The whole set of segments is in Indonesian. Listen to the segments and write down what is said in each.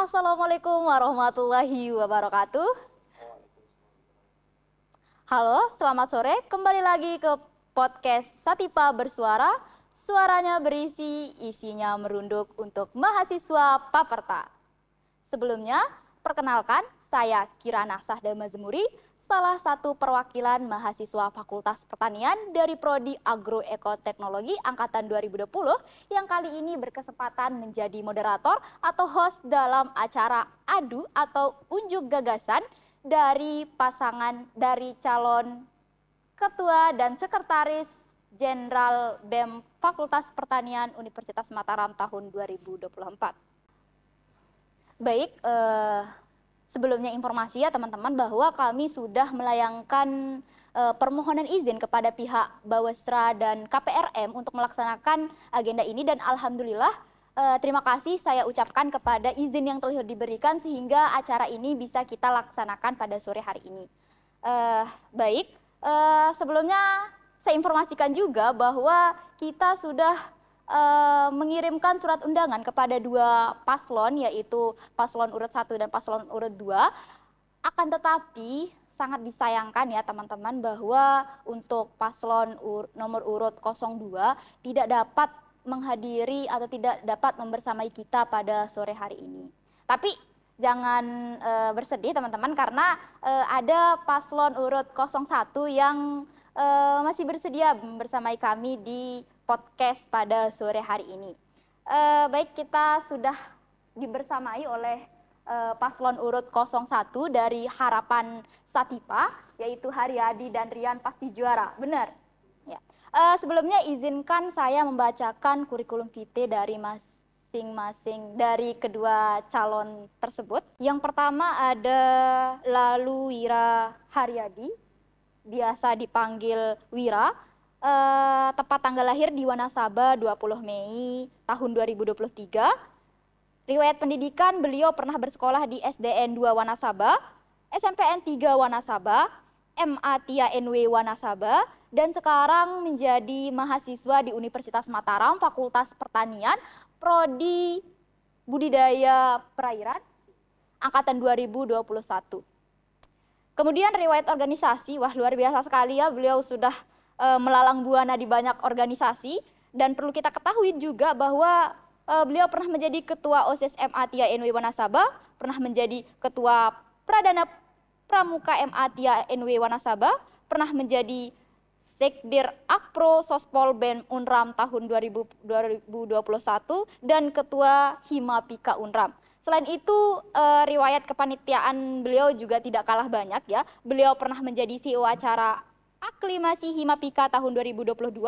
Assalamualaikum warahmatullahi wabarakatuh. Halo, selamat sore. Kembali lagi ke podcast Satipa Bersuara. Suaranya berisi, isinya merunduk untuk mahasiswa Paperta. Sebelumnya, perkenalkan saya Kirana Sahdama Zemuri, salah satu perwakilan mahasiswa Fakultas Pertanian dari Prodi Agroekoteknologi Angkatan 2020 yang kali ini berkesempatan menjadi moderator atau host dalam acara adu atau unjuk gagasan dari calon Ketua dan Sekretaris Jenderal BEM Fakultas Pertanian Universitas Mataram tahun 2024. Baik, sebelumnya informasi ya teman-teman bahwa kami sudah melayangkan permohonan izin kepada pihak Bawasra dan KPRM untuk melaksanakan agenda ini dan alhamdulillah terima kasih saya ucapkan kepada izin yang telah diberikan sehingga acara ini bisa kita laksanakan pada sore hari ini. Baik, sebelumnya saya informasikan juga bahwa kita sudah mengirimkan surat undangan kepada dua paslon, yaitu paslon urut 1 dan paslon urut 2. Akan tetapi sangat disayangkan ya teman-teman bahwa untuk paslon nomor urut 02 tidak dapat menghadiri atau tidak dapat membersamai kita pada sore hari ini. Tapi jangan bersedih teman-teman karena ada paslon urut 01 yang masih bersedia bersamai kami di podcast pada sore hari ini. Baik, kita sudah dibersamai oleh paslon urut 01 dari Harapan Satipa, yaitu Haryadi dan Rian pasti juara, benar? Ya. Sebelumnya izinkan saya membacakan kurikulum vitae dari masing-masing dari kedua calon tersebut. Yang pertama ada Lalu Wira Haryadi, biasa dipanggil Wira, tepat tanggal lahir di Wanasaba 20 Mei tahun 2023. Riwayat pendidikan beliau pernah bersekolah di SDN 2 Wanasaba, SMPN 3 Wanasaba, MA Tia NW Wanasaba, dan sekarang menjadi mahasiswa di Universitas Mataram, Fakultas Pertanian, Prodi Budidaya Perairan, Angkatan 2021. Kemudian riwayat organisasi, wah luar biasa sekali ya, beliau sudah melalang buana di banyak organisasi dan perlu kita ketahui juga bahwa beliau pernah menjadi ketua OSIS MA Tia NW Wanasaba, pernah menjadi ketua Pradana Pramuka MA Tia NW Wanasaba, pernah menjadi Sekdir Akpro Sospol BEM Unram tahun 2021 dan ketua Himapika Unram. Selain itu, riwayat kepanitiaan beliau juga tidak kalah banyak ya. Beliau pernah menjadi CEO acara Aklimasi Himapika tahun 2022,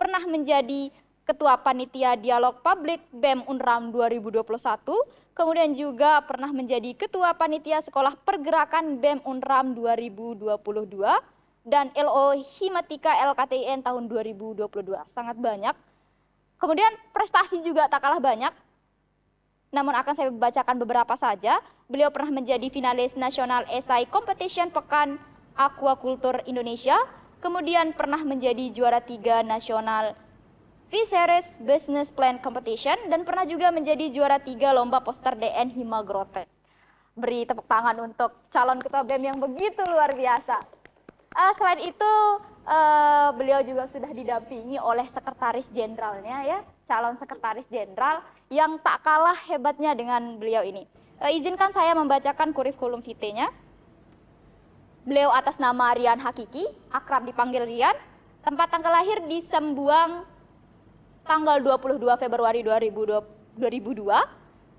pernah menjadi Ketua Panitia Dialog Publik BEM Unram 2021, kemudian juga pernah menjadi Ketua Panitia Sekolah Pergerakan BEM Unram 2022, dan LO Himatika LKTN tahun 2022. Sangat banyak. Kemudian prestasi juga tak kalah banyak. Namun akan saya bacakan beberapa saja. Beliau pernah menjadi finalis nasional esai competition Pekan Aquaculture Indonesia, kemudian pernah menjadi juara 3 nasional Fisheries Business Plan Competition, dan pernah juga menjadi juara 3 lomba poster DN Himagrotek. Beri tepuk tangan untuk calon ketua BEM yang begitu luar biasa. Selain itu, beliau juga sudah didampingi oleh sekretaris jenderalnya ya, calon sekretaris jenderal yang tak kalah hebatnya dengan beliau ini. Izinkan saya membacakan kurikulum vitae-nya. Beliau atas nama Rian Hakiki, akrab dipanggil Rian, tempat tanggal lahir di Sembuang tanggal 22 Februari 2002.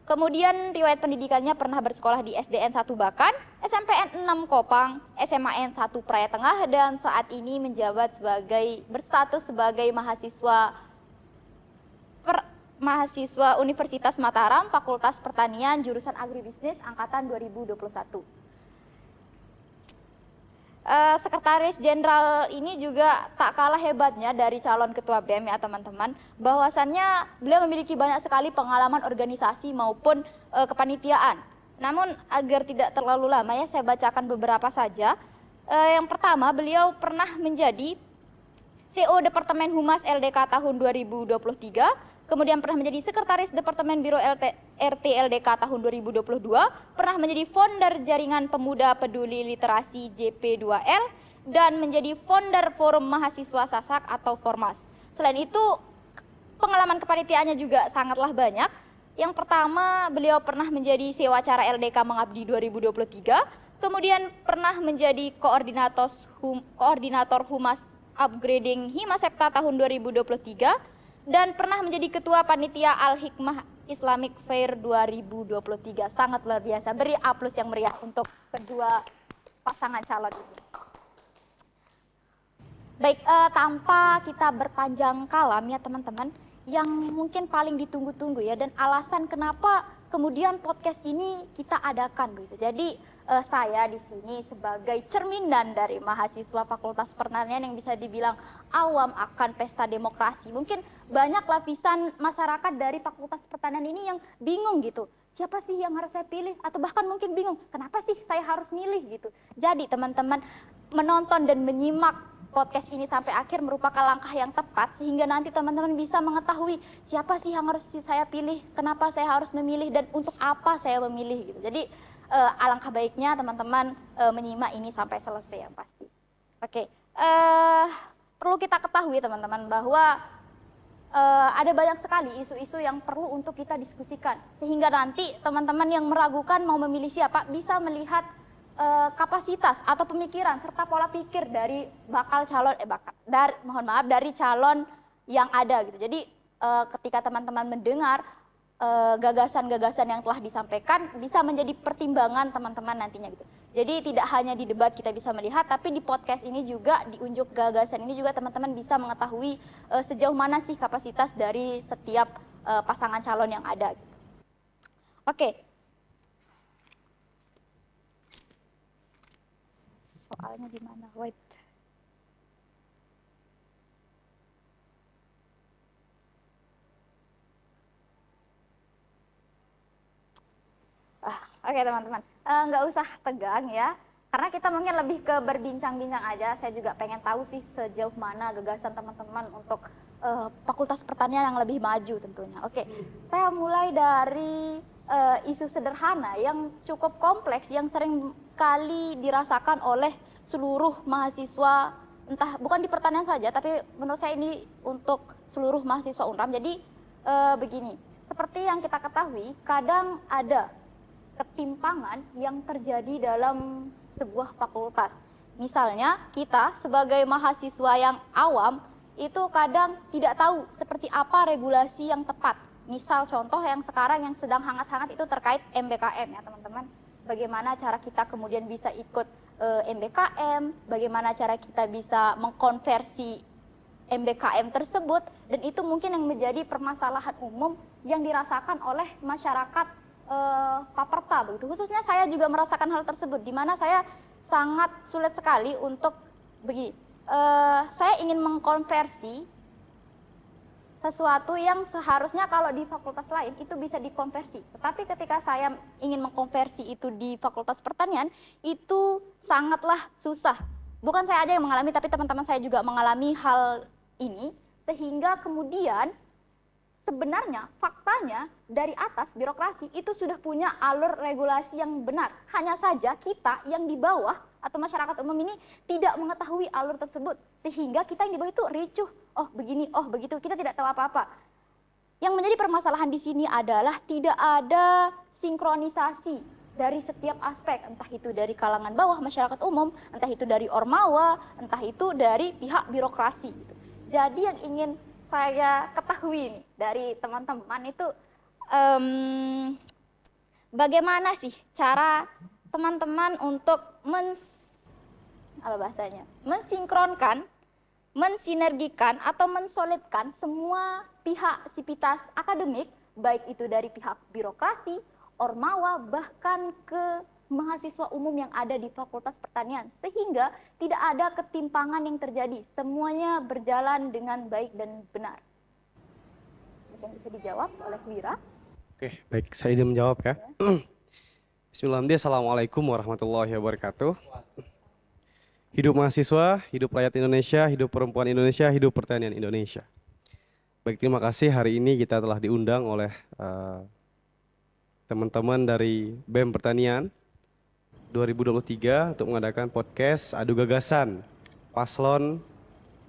Kemudian riwayat pendidikannya pernah bersekolah di SDN 1 Bakan, SMPN 6 Kopang, SMAN 1 Praia Tengah, dan saat ini menjabat berstatus sebagai mahasiswa Universitas Mataram, Fakultas Pertanian, jurusan Agribisnis, Angkatan 2021. Sekretaris Jenderal ini juga tak kalah hebatnya dari calon ketua BEM ya teman-teman, bahwasannya beliau memiliki banyak sekali pengalaman organisasi maupun kepanitiaan. Namun agar tidak terlalu lama ya, saya bacakan beberapa saja. Yang pertama, beliau pernah menjadi CO Departemen Humas LDK tahun 2023, kemudian pernah menjadi Sekretaris Departemen Biro RT LDK tahun 2022, pernah menjadi founder Jaringan Pemuda Peduli Literasi JP2L, dan menjadi founder Forum Mahasiswa Sasak atau Formas. Selain itu, pengalaman kepanitiaannya juga sangatlah banyak. Yang pertama, beliau pernah menjadi CEO acara LDK Mengabdi 2023, kemudian pernah menjadi koordinator Humas Upgrading Himasepta tahun 2023, dan pernah menjadi Ketua Panitia Al-Hikmah Islamic Fair 2023. Sangat luar biasa. Beri aplaus yang meriah untuk kedua pasangan calon ini. Baik, tanpa kita berpanjang kalam ya teman-teman, yang mungkin paling ditunggu-tunggu ya, dan alasan kenapa kemudian podcast ini kita adakan begitu. Jadi saya di sini sebagai cerminan dari mahasiswa Fakultas Pertanian yang bisa dibilang awam akan pesta demokrasi. Mungkin banyak lapisan masyarakat dari Fakultas Pertanian ini yang bingung gitu. Siapa sih yang harus saya pilih? Atau bahkan mungkin bingung, kenapa sih saya harus milih gitu. Jadi teman-teman menonton dan menyimak podcast ini sampai akhir merupakan langkah yang tepat sehingga nanti teman-teman bisa mengetahui siapa sih yang harus saya pilih, kenapa saya harus memilih, dan untuk apa saya memilih gitu. Jadi alangkah baiknya teman-teman menyimak ini sampai selesai yang pasti. Oke, perlu kita ketahui teman-teman bahwa ada banyak sekali isu-isu yang perlu untuk kita diskusikan sehingga nanti teman-teman yang meragukan mau memilih siapa bisa melihat kapasitas atau pemikiran serta pola pikir dari dari calon yang ada gitu. Jadi ketika teman-teman mendengar gagasan-gagasan yang telah disampaikan bisa menjadi pertimbangan teman-teman nantinya gitu. Jadi tidak hanya di debat kita bisa melihat, tapi di podcast ini juga di unjuk gagasan ini juga teman-teman bisa mengetahui sejauh mana sih kapasitas dari setiap pasangan calon yang ada gitu. Oke. Soalnya di mana? Wait. Oke teman-teman, nggak usah tegang ya, karena kita mungkin lebih ke berbincang-bincang aja. Saya juga pengen tahu sih sejauh mana gagasan teman-teman untuk Fakultas Pertanian yang lebih maju tentunya. Oke, saya mulai dari isu sederhana yang cukup kompleks, yang sering sekali dirasakan oleh seluruh mahasiswa, entah bukan di pertanian saja, tapi menurut saya ini untuk seluruh mahasiswa UNRAM. Jadi begini, seperti yang kita ketahui, kadang ada ketimpangan yang terjadi dalam sebuah fakultas. Misalnya kita sebagai mahasiswa yang awam itu kadang tidak tahu seperti apa regulasi yang tepat. Misal contoh yang sekarang yang sedang hangat-hangat itu terkait MBKM ya teman-teman. Bagaimana cara kita kemudian bisa ikut MBKM, bagaimana cara kita bisa mengkonversi MBKM tersebut, dan itu mungkin yang menjadi permasalahan umum yang dirasakan oleh masyarakat Paperta begitu. Khususnya saya juga merasakan hal tersebut, di mana saya sangat sulit sekali untuk begini. Saya ingin mengkonversi sesuatu yang seharusnya kalau di fakultas lain itu bisa dikonversi. Tetapi ketika saya ingin mengkonversi itu di Fakultas Pertanian, itu sangatlah susah. Bukan saya aja yang mengalami, tapi teman-teman saya juga mengalami hal ini, sehingga kemudian sebenarnya faktanya dari atas birokrasi itu sudah punya alur regulasi yang benar. Hanya saja kita yang di bawah atau masyarakat umum ini tidak mengetahui alur tersebut. Sehingga kita yang di bawah itu ricuh, oh begini, oh begitu, kita tidak tahu apa-apa. Yang menjadi permasalahan di sini adalah tidak ada sinkronisasi dari setiap aspek, entah itu dari kalangan bawah masyarakat umum, entah itu dari ormawa, entah itu dari pihak birokrasi. Jadi yang ingin saya ketahui nih dari teman-teman itu bagaimana sih cara teman-teman untuk mensinkronkan, mensinergikan atau mensolidkan semua pihak sivitas akademik, baik itu dari pihak birokrasi, ormawa, bahkan ke mahasiswa umum yang ada di Fakultas Pertanian, sehingga tidak ada ketimpangan yang terjadi, semuanya berjalan dengan baik dan benar. Mungkin bisa dijawab oleh Wira. Oke, baik, saya izin menjawab ya. Bismillahirrahmanirrahim. Assalamualaikum warahmatullahi wabarakatuh. Hidup mahasiswa, hidup rakyat Indonesia, hidup perempuan Indonesia, hidup pertanian Indonesia. Baik, terima kasih hari ini kita telah diundang oleh teman-teman dari BEM Pertanian 2023 untuk mengadakan podcast Adu Gagasan Paslon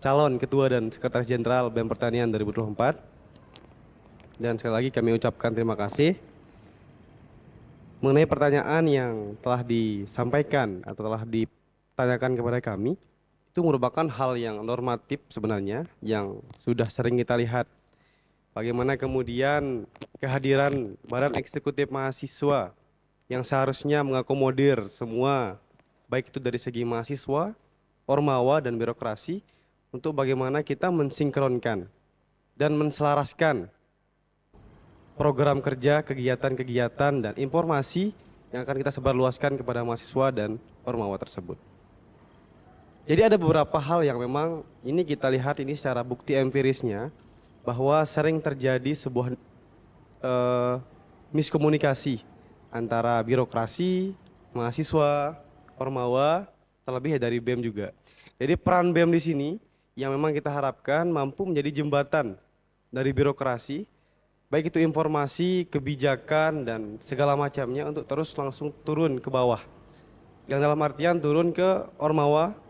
Calon Ketua dan Sekretaris Jenderal BEM Pertanian 2024. Dan sekali lagi kami ucapkan terima kasih mengenai pertanyaan yang telah disampaikan atau telah ditanyakan kepada kami. Itu merupakan hal yang normatif sebenarnya, yang sudah sering kita lihat. Bagaimana kemudian kehadiran Badan Eksekutif Mahasiswa yang seharusnya mengakomodir semua, baik itu dari segi mahasiswa, ormawa, dan birokrasi, untuk bagaimana kita mensinkronkan dan menselaraskan program kerja, kegiatan-kegiatan, dan informasi yang akan kita sebarluaskan kepada mahasiswa dan ormawa tersebut. Jadi ada beberapa hal yang memang ini kita lihat ini secara bukti empirisnya bahwa sering terjadi sebuah miskomunikasi antara birokrasi, mahasiswa, ormawa, terlebih dari BEM juga. Jadi peran BEM di sini yang memang kita harapkan mampu menjadi jembatan dari birokrasi, baik itu informasi, kebijakan, dan segala macamnya untuk terus langsung turun ke bawah. Yang dalam artian turun ke ormawa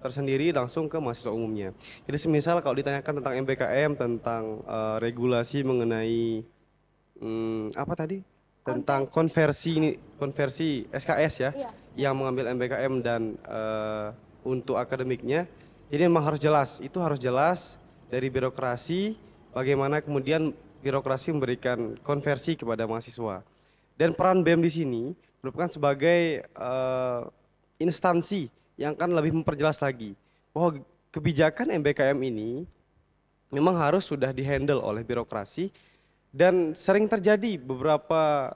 tersendiri langsung ke mahasiswa umumnya. Jadi semisal kalau ditanyakan tentang MBKM, tentang regulasi mengenai apa tadi? Tentang konversi SKS ya, Iya. yang mengambil MBKM dan untuk akademiknya. Jadi memang harus jelas, itu harus jelas dari birokrasi, bagaimana kemudian birokrasi memberikan konversi kepada mahasiswa. Dan peran BEM di sini merupakan sebagai instansi yang akan lebih memperjelas lagi bahwa kebijakan MBKM ini memang harus sudah dihandle oleh birokrasi, dan sering terjadi beberapa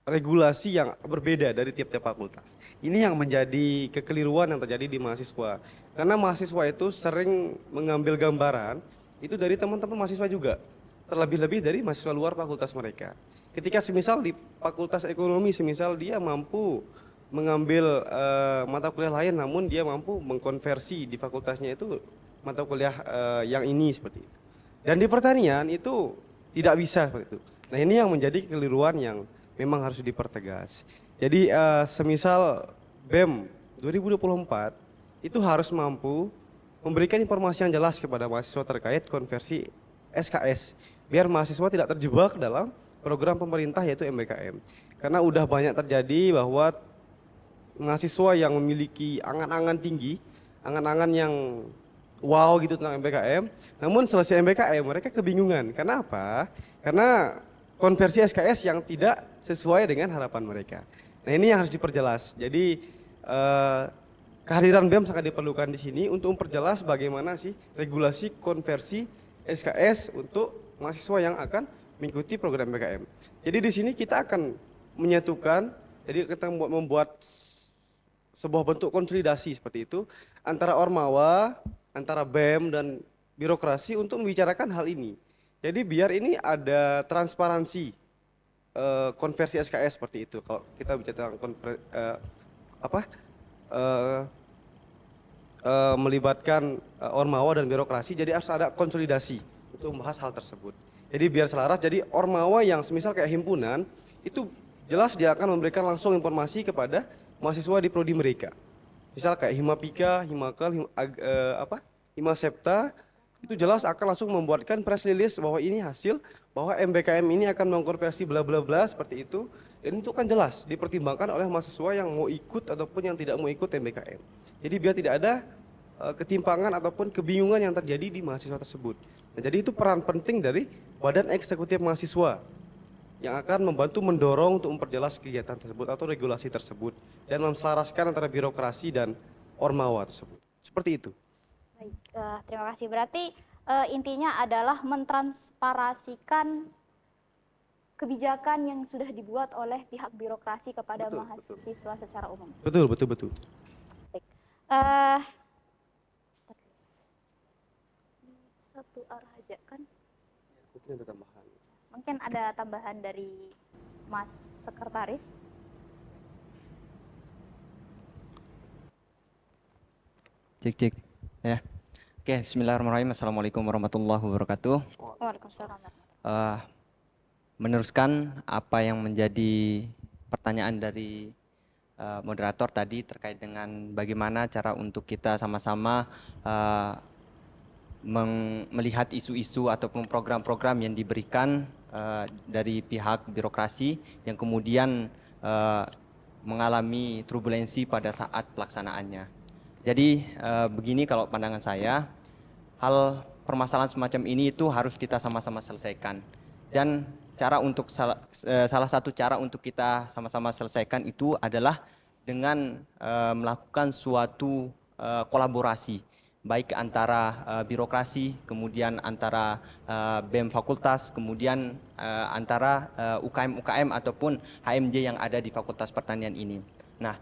regulasi yang berbeda dari tiap-tiap fakultas. Ini yang menjadi kekeliruan yang terjadi di mahasiswa. Karena mahasiswa itu sering mengambil gambaran itu dari teman-teman mahasiswa juga, terlebih-lebih dari mahasiswa luar fakultas mereka. Ketika semisal di fakultas ekonomi, semisal dia mampu mengambil mata kuliah lain, namun dia mampu mengkonversi di fakultasnya itu mata kuliah yang ini seperti itu. Dan di pertanian itu tidak bisa seperti itu. Nah, ini yang menjadi kekeliruan yang memang harus dipertegas. Jadi semisal BEM 2024 itu harus mampu memberikan informasi yang jelas kepada mahasiswa terkait konversi SKS, biar mahasiswa tidak terjebak dalam program pemerintah yaitu MBKM. Karena udah banyak terjadi bahwa mahasiswa yang memiliki angan-angan tinggi, angan-angan yang wow gitu tentang MBKM, namun selesai MBKM mereka kebingungan. Karena apa? Karena konversi SKS yang tidak sesuai dengan harapan mereka. Nah, ini yang harus diperjelas. Jadi kehadiran BEM sangat diperlukan di sini untuk memperjelas bagaimana sih regulasi konversi SKS untuk mahasiswa yang akan mengikuti program MBKM. Jadi di sini kita akan menyatukan, jadi kita membuat sebuah bentuk konsolidasi seperti itu antara ormawa, antara BEM dan birokrasi untuk membicarakan hal ini. Jadi biar ini ada transparansi konversi SKS seperti itu. Kalau kita bicara tentang melibatkan ormawa dan birokrasi, jadi harus ada konsolidasi untuk membahas hal tersebut. Jadi biar selaras, jadi ormawa yang semisal kayak himpunan itu jelas dia akan memberikan langsung informasi kepada mahasiswa di prodi mereka. Misal kayak Himapika, Himakel, Himasepta, itu jelas akan langsung membuatkan press release bahwa ini hasil, bahwa MBKM ini akan mengkonversi bla bla bla seperti itu. Dan itu kan jelas dipertimbangkan oleh mahasiswa yang mau ikut ataupun yang tidak mau ikut MBKM. Jadi biar tidak ada ketimpangan ataupun kebingungan yang terjadi di mahasiswa tersebut. Nah, jadi itu peran penting dari Badan Eksekutif Mahasiswa yang akan membantu mendorong untuk memperjelas kegiatan tersebut atau regulasi tersebut dan menselaraskan antara birokrasi dan ormawa tersebut. Seperti itu. Baik, terima kasih. Berarti intinya adalah mentransparasikan kebijakan yang sudah dibuat oleh pihak birokrasi kepada mahasiswa secara umum. Betul. Baik. Satu arah aja kan? Mungkin ada tambahan. Mungkin ada tambahan dari Mas Sekretaris. Cek cek. Ya. Oke, bismillahirrahmanirrahim. Assalamualaikum warahmatullahi wabarakatuh. Waalaikumsalam. Eh, Meneruskan apa yang menjadi pertanyaan dari moderator tadi terkait dengan bagaimana cara untuk kita sama-sama melihat isu-isu ataupun program-program yang diberikan dari pihak birokrasi yang kemudian mengalami turbulensi pada saat pelaksanaannya. Jadi begini kalau pandangan saya, hal permasalahan semacam ini itu harus kita sama-sama selesaikan. Dan salah satu cara untuk kita sama-sama selesaikan itu adalah dengan melakukan suatu kolaborasi, baik antara birokrasi, kemudian antara BEM fakultas, kemudian antara UKM-UKM ataupun HMJ yang ada di Fakultas Pertanian ini. Nah,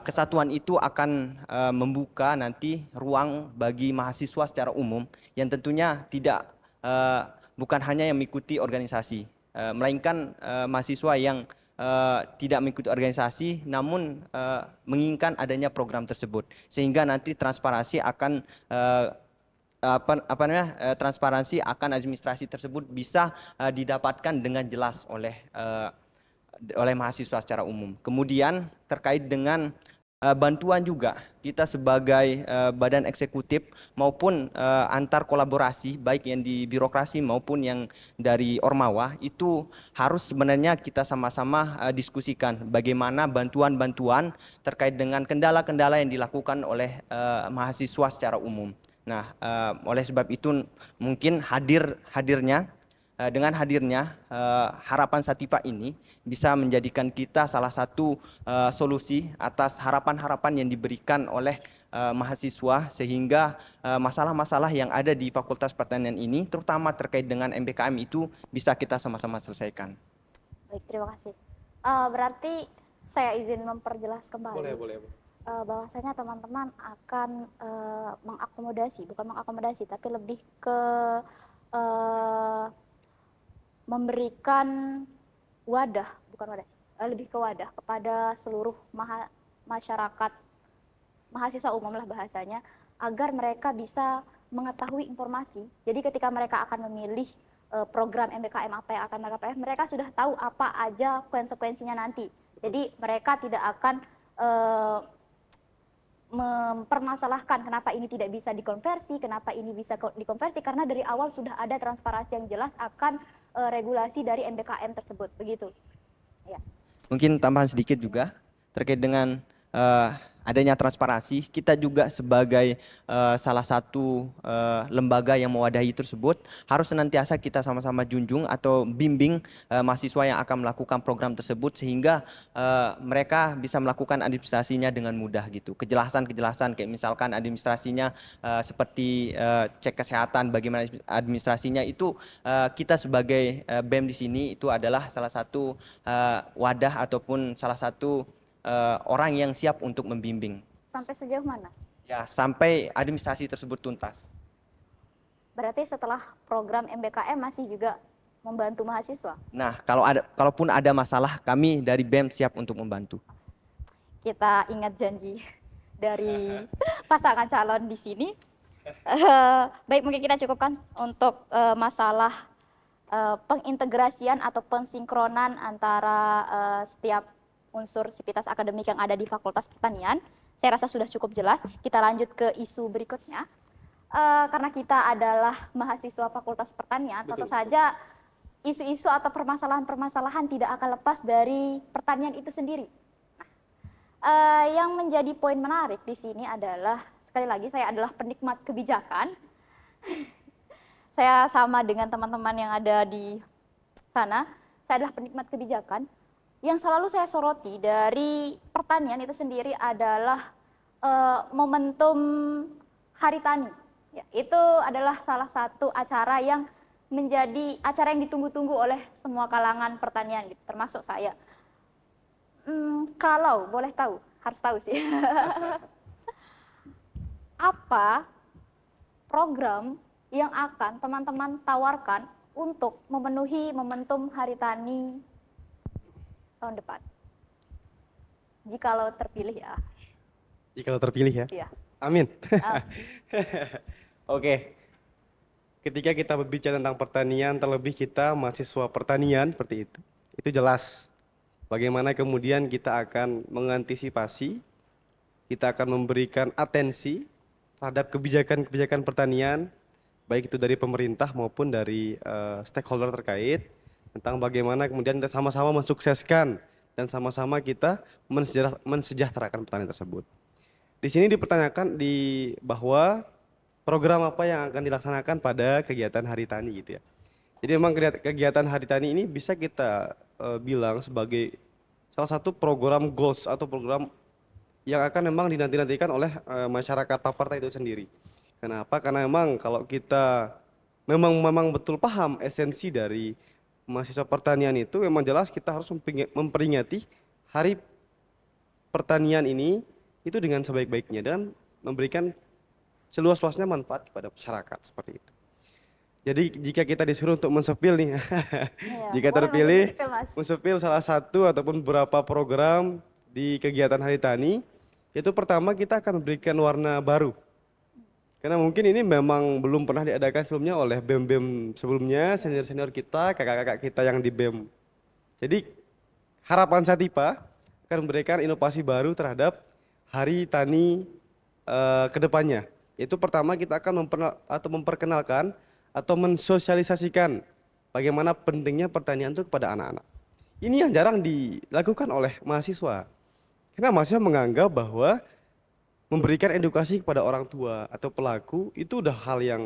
kesatuan itu akan membuka nanti ruang bagi mahasiswa secara umum yang tentunya bukan hanya yang mengikuti organisasi, melainkan mahasiswa yang tidak mengikuti organisasi namun menginginkan adanya program tersebut, sehingga nanti transparansi akan transparansi akan administrasi tersebut bisa didapatkan dengan jelas oleh mahasiswa secara umum. Kemudian terkait dengan bantuan juga, kita sebagai badan eksekutif maupun antar kolaborasi baik yang di birokrasi maupun yang dari Ormawa itu harus sebenarnya kita sama-sama diskusikan bagaimana bantuan-bantuan terkait dengan kendala-kendala yang dilakukan oleh mahasiswa secara umum. Nah, oleh sebab itu mungkin dengan hadirnya harapan Sativa ini bisa menjadikan kita salah satu solusi atas harapan-harapan yang diberikan oleh mahasiswa, sehingga masalah-masalah yang ada di Fakultas Pertanian ini terutama terkait dengan MBKM itu bisa kita sama-sama selesaikan. Baik, terima kasih. Berarti saya izin memperjelas kembali. Boleh. Bahwasanya teman-teman akan bukan mengakomodasi, tapi lebih ke memberikan lebih ke wadah kepada seluruh masyarakat, mahasiswa umum lah bahasanya, agar mereka bisa mengetahui informasi. Jadi ketika mereka akan memilih program MBKM apa yang akan mereka pilih, mereka sudah tahu apa aja konsekuensinya nanti. Jadi mereka tidak akan mempermasalahkan kenapa ini tidak bisa dikonversi, kenapa ini bisa dikonversi, karena dari awal sudah ada transparansi yang jelas akan regulasi dari MBKM tersebut, begitu. Ya. Mungkin tambahan sedikit juga terkait dengan adanya transparansi. Kita juga sebagai salah satu lembaga yang mewadahi tersebut harus senantiasa kita sama-sama junjung atau bimbing mahasiswa yang akan melakukan program tersebut, sehingga mereka bisa melakukan administrasinya dengan mudah gitu. Kejelasan kayak misalkan administrasinya seperti cek kesehatan, bagaimana administrasinya itu kita sebagai BEM di sini itu adalah salah satu wadah ataupun salah satu orang yang siap untuk membimbing. Sampai sejauh mana? Ya, sampai administrasi tersebut tuntas. Berarti setelah program MBKM masih juga membantu mahasiswa? Nah, kalaupun ada masalah, kami dari BEM siap untuk membantu. Kita ingat janji dari pasangan calon di sini. Baik, mungkin kita cukupkan untuk masalah pengintegrasian atau pensinkronan antara setiap unsur sivitas akademik yang ada di Fakultas Pertanian. Saya rasa sudah cukup jelas. Kita lanjut ke isu berikutnya. Karena kita adalah mahasiswa Fakultas Pertanian, tentu saja isu-isu atau permasalahan-permasalahan tidak akan lepas dari pertanian itu sendiri. Yang menjadi poin menarik di sini adalah, sekali lagi saya adalah penikmat kebijakan. Saya sama dengan teman-teman yang ada di sana, saya adalah penikmat kebijakan. Yang selalu saya soroti dari pertanian itu sendiri adalah momentum Hari Tani. Ya, itu adalah salah satu acara yang menjadi acara yang ditunggu-tunggu oleh semua kalangan pertanian, gitu, termasuk saya. Kalau boleh tahu, harus tahu sih. Apa program yang akan teman-teman tawarkan untuk memenuhi momentum Hari Tani tahun depan? Jikalau terpilih ya. Jikalau terpilih ya. Iya. Amin. Ah, Oke, ketika kita berbicara tentang pertanian, terlebih kita mahasiswa pertanian seperti itu jelas. Bagaimana kemudian kita akan mengantisipasi, kita akan memberikan atensi terhadap kebijakan-kebijakan pertanian, baik itu dari pemerintah maupun dari stakeholder terkait, tentang bagaimana kemudian kita sama-sama mensukseskan dan sama-sama kita mensejahterakan petani tersebut. Di sini dipertanyakan bahwa program apa yang akan dilaksanakan pada kegiatan Hari Tani gitu ya. Jadi memang kegiatan Hari Tani ini bisa kita bilang sebagai salah satu program goals atau program yang akan memang dinanti-nantikan oleh masyarakat Paparta itu sendiri. Kenapa? Karena memang kalau kita memang betul paham esensi dari mahasiswa pertanian itu, memang jelas kita harus memperingati Hari Pertanian ini itu dengan sebaik-baiknya dan memberikan seluas-luasnya manfaat kepada masyarakat seperti itu. Jadi jika kita disuruh untuk mensepil nih, iya. jika Boleh terpilih mensepil, Mas. mensepil salah satu ataupun beberapa program di kegiatan Hari Tani, itu pertama kita akan memberikan warna baru. Karena mungkin ini memang belum pernah diadakan sebelumnya oleh BEM-BEM sebelumnya, senior-senior kita, kakak-kakak kita yang di BEM. Jadi harapan Satipa akan memberikan inovasi baru terhadap Hari Tani ke depannya. Itu pertama kita akan memperkenalkan atau mensosialisasikan bagaimana pentingnya pertanian itu kepada anak-anak. Ini yang jarang dilakukan oleh mahasiswa. Karena mahasiswa menganggap bahwa memberikan edukasi kepada orang tua atau pelaku itu udah hal yang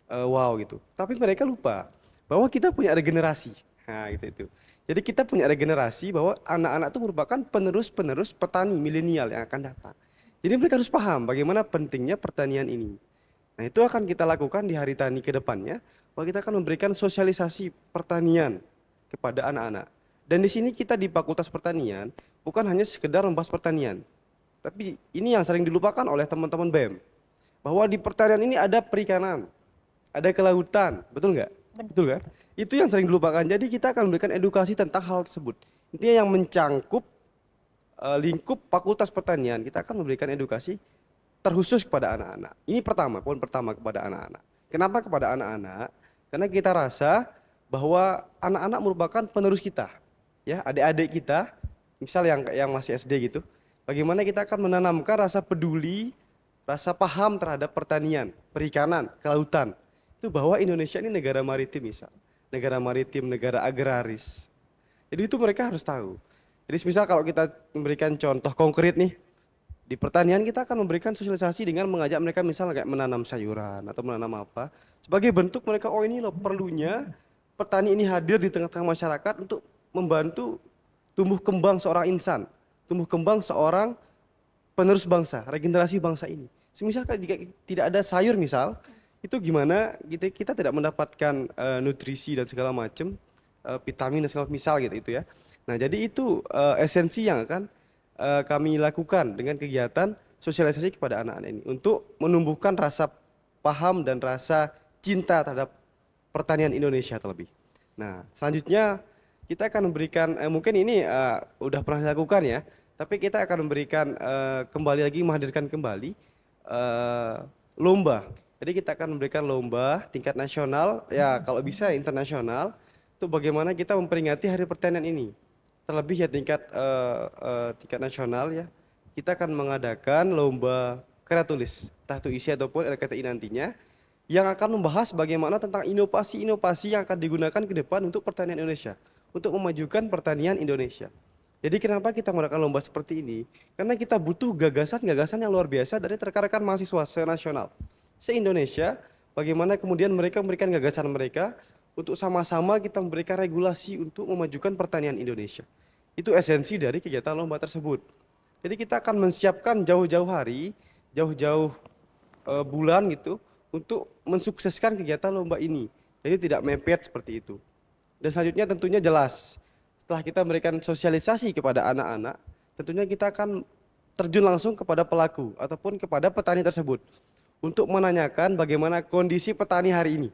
wow gitu. Tapi mereka lupa bahwa kita punya regenerasi. Nah, itu. Jadi kita punya regenerasi bahwa anak-anak itu merupakan penerus-penerus petani milenial yang akan datang. Jadi mereka harus paham bagaimana pentingnya pertanian ini. Nah, itu akan kita lakukan di Hari Tani ke depannya, bahwa kita akan memberikan sosialisasi pertanian kepada anak-anak. Dan di sini kita di Fakultas Pertanian bukan hanya sekedar membahas pertanian, tapi ini yang sering dilupakan oleh teman-teman BEM, bahwa di pertanian ini ada perikanan, ada kelautan, betul nggak? Betul kan? Itu yang sering dilupakan. Jadi kita akan memberikan edukasi tentang hal tersebut. Intinya yang mencangkup lingkup Fakultas Pertanian, kita akan memberikan edukasi terkhusus kepada anak-anak. Ini poin pertama kepada anak-anak. Kenapa kepada anak-anak? Karena kita rasa bahwa anak-anak merupakan penerus kita, ya, adik-adik kita, misal yang masih SD gitu. Bagaimana kita akan menanamkan rasa peduli, rasa paham terhadap pertanian, perikanan, kelautan. Itu bahwa Indonesia ini negara maritim misal, negara maritim, negara agraris. Jadi itu mereka harus tahu. Jadi misal kalau kita memberikan contoh konkret nih, di pertanian kita akan memberikan sosialisasi dengan mengajak mereka misal kayak menanam sayuran atau menanam apa. Sebagai bentuk mereka, oh ini loh perlunya petani ini hadir di tengah-tengah masyarakat untuk membantu tumbuh kembang seorang insan, tumbuh kembang seorang penerus bangsa, regenerasi bangsa ini. Semisal jika tidak ada sayur misal, itu gimana kita tidak mendapatkan nutrisi dan segala macam, vitamin dan segala misal gitu ya. Nah, jadi itu esensi yang akan kami lakukan dengan kegiatan sosialisasi kepada anak-anak ini untuk menumbuhkan rasa paham dan rasa cinta terhadap pertanian Indonesia terlebih. Nah, selanjutnya kita akan memberikan mungkin ini udah pernah dilakukan ya, tapi kita akan memberikan menghadirkan kembali lomba. Jadi kita akan memberikan lomba tingkat nasional, ya kalau bisa internasional, itu bagaimana kita memperingati Hari Pertanian ini. Terlebih ya tingkat nasional ya, kita akan mengadakan lomba karya tulis, entah itu isi ataupun LKTI nantinya, yang akan membahas bagaimana tentang inovasi-inovasi yang akan digunakan ke depan untuk pertanian Indonesia, untuk memajukan pertanian Indonesia. Jadi kenapa kita mengadakan lomba seperti ini? Karena kita butuh gagasan-gagasan yang luar biasa dari rekan-rekan mahasiswa se-nasional, se-Indonesia, bagaimana kemudian mereka memberikan gagasan mereka, untuk sama-sama kita memberikan regulasi untuk memajukan pertanian Indonesia. Itu esensi dari kegiatan lomba tersebut. Jadi kita akan menyiapkan jauh-jauh hari, jauh-jauh bulan gitu, untuk mensukseskan kegiatan lomba ini. Jadi tidak mepet seperti itu. Dan selanjutnya tentunya jelas, setelah kita memberikan sosialisasi kepada anak-anak, tentunya kita akan terjun langsung kepada pelaku ataupun kepada petani tersebut untuk menanyakan bagaimana kondisi petani hari ini.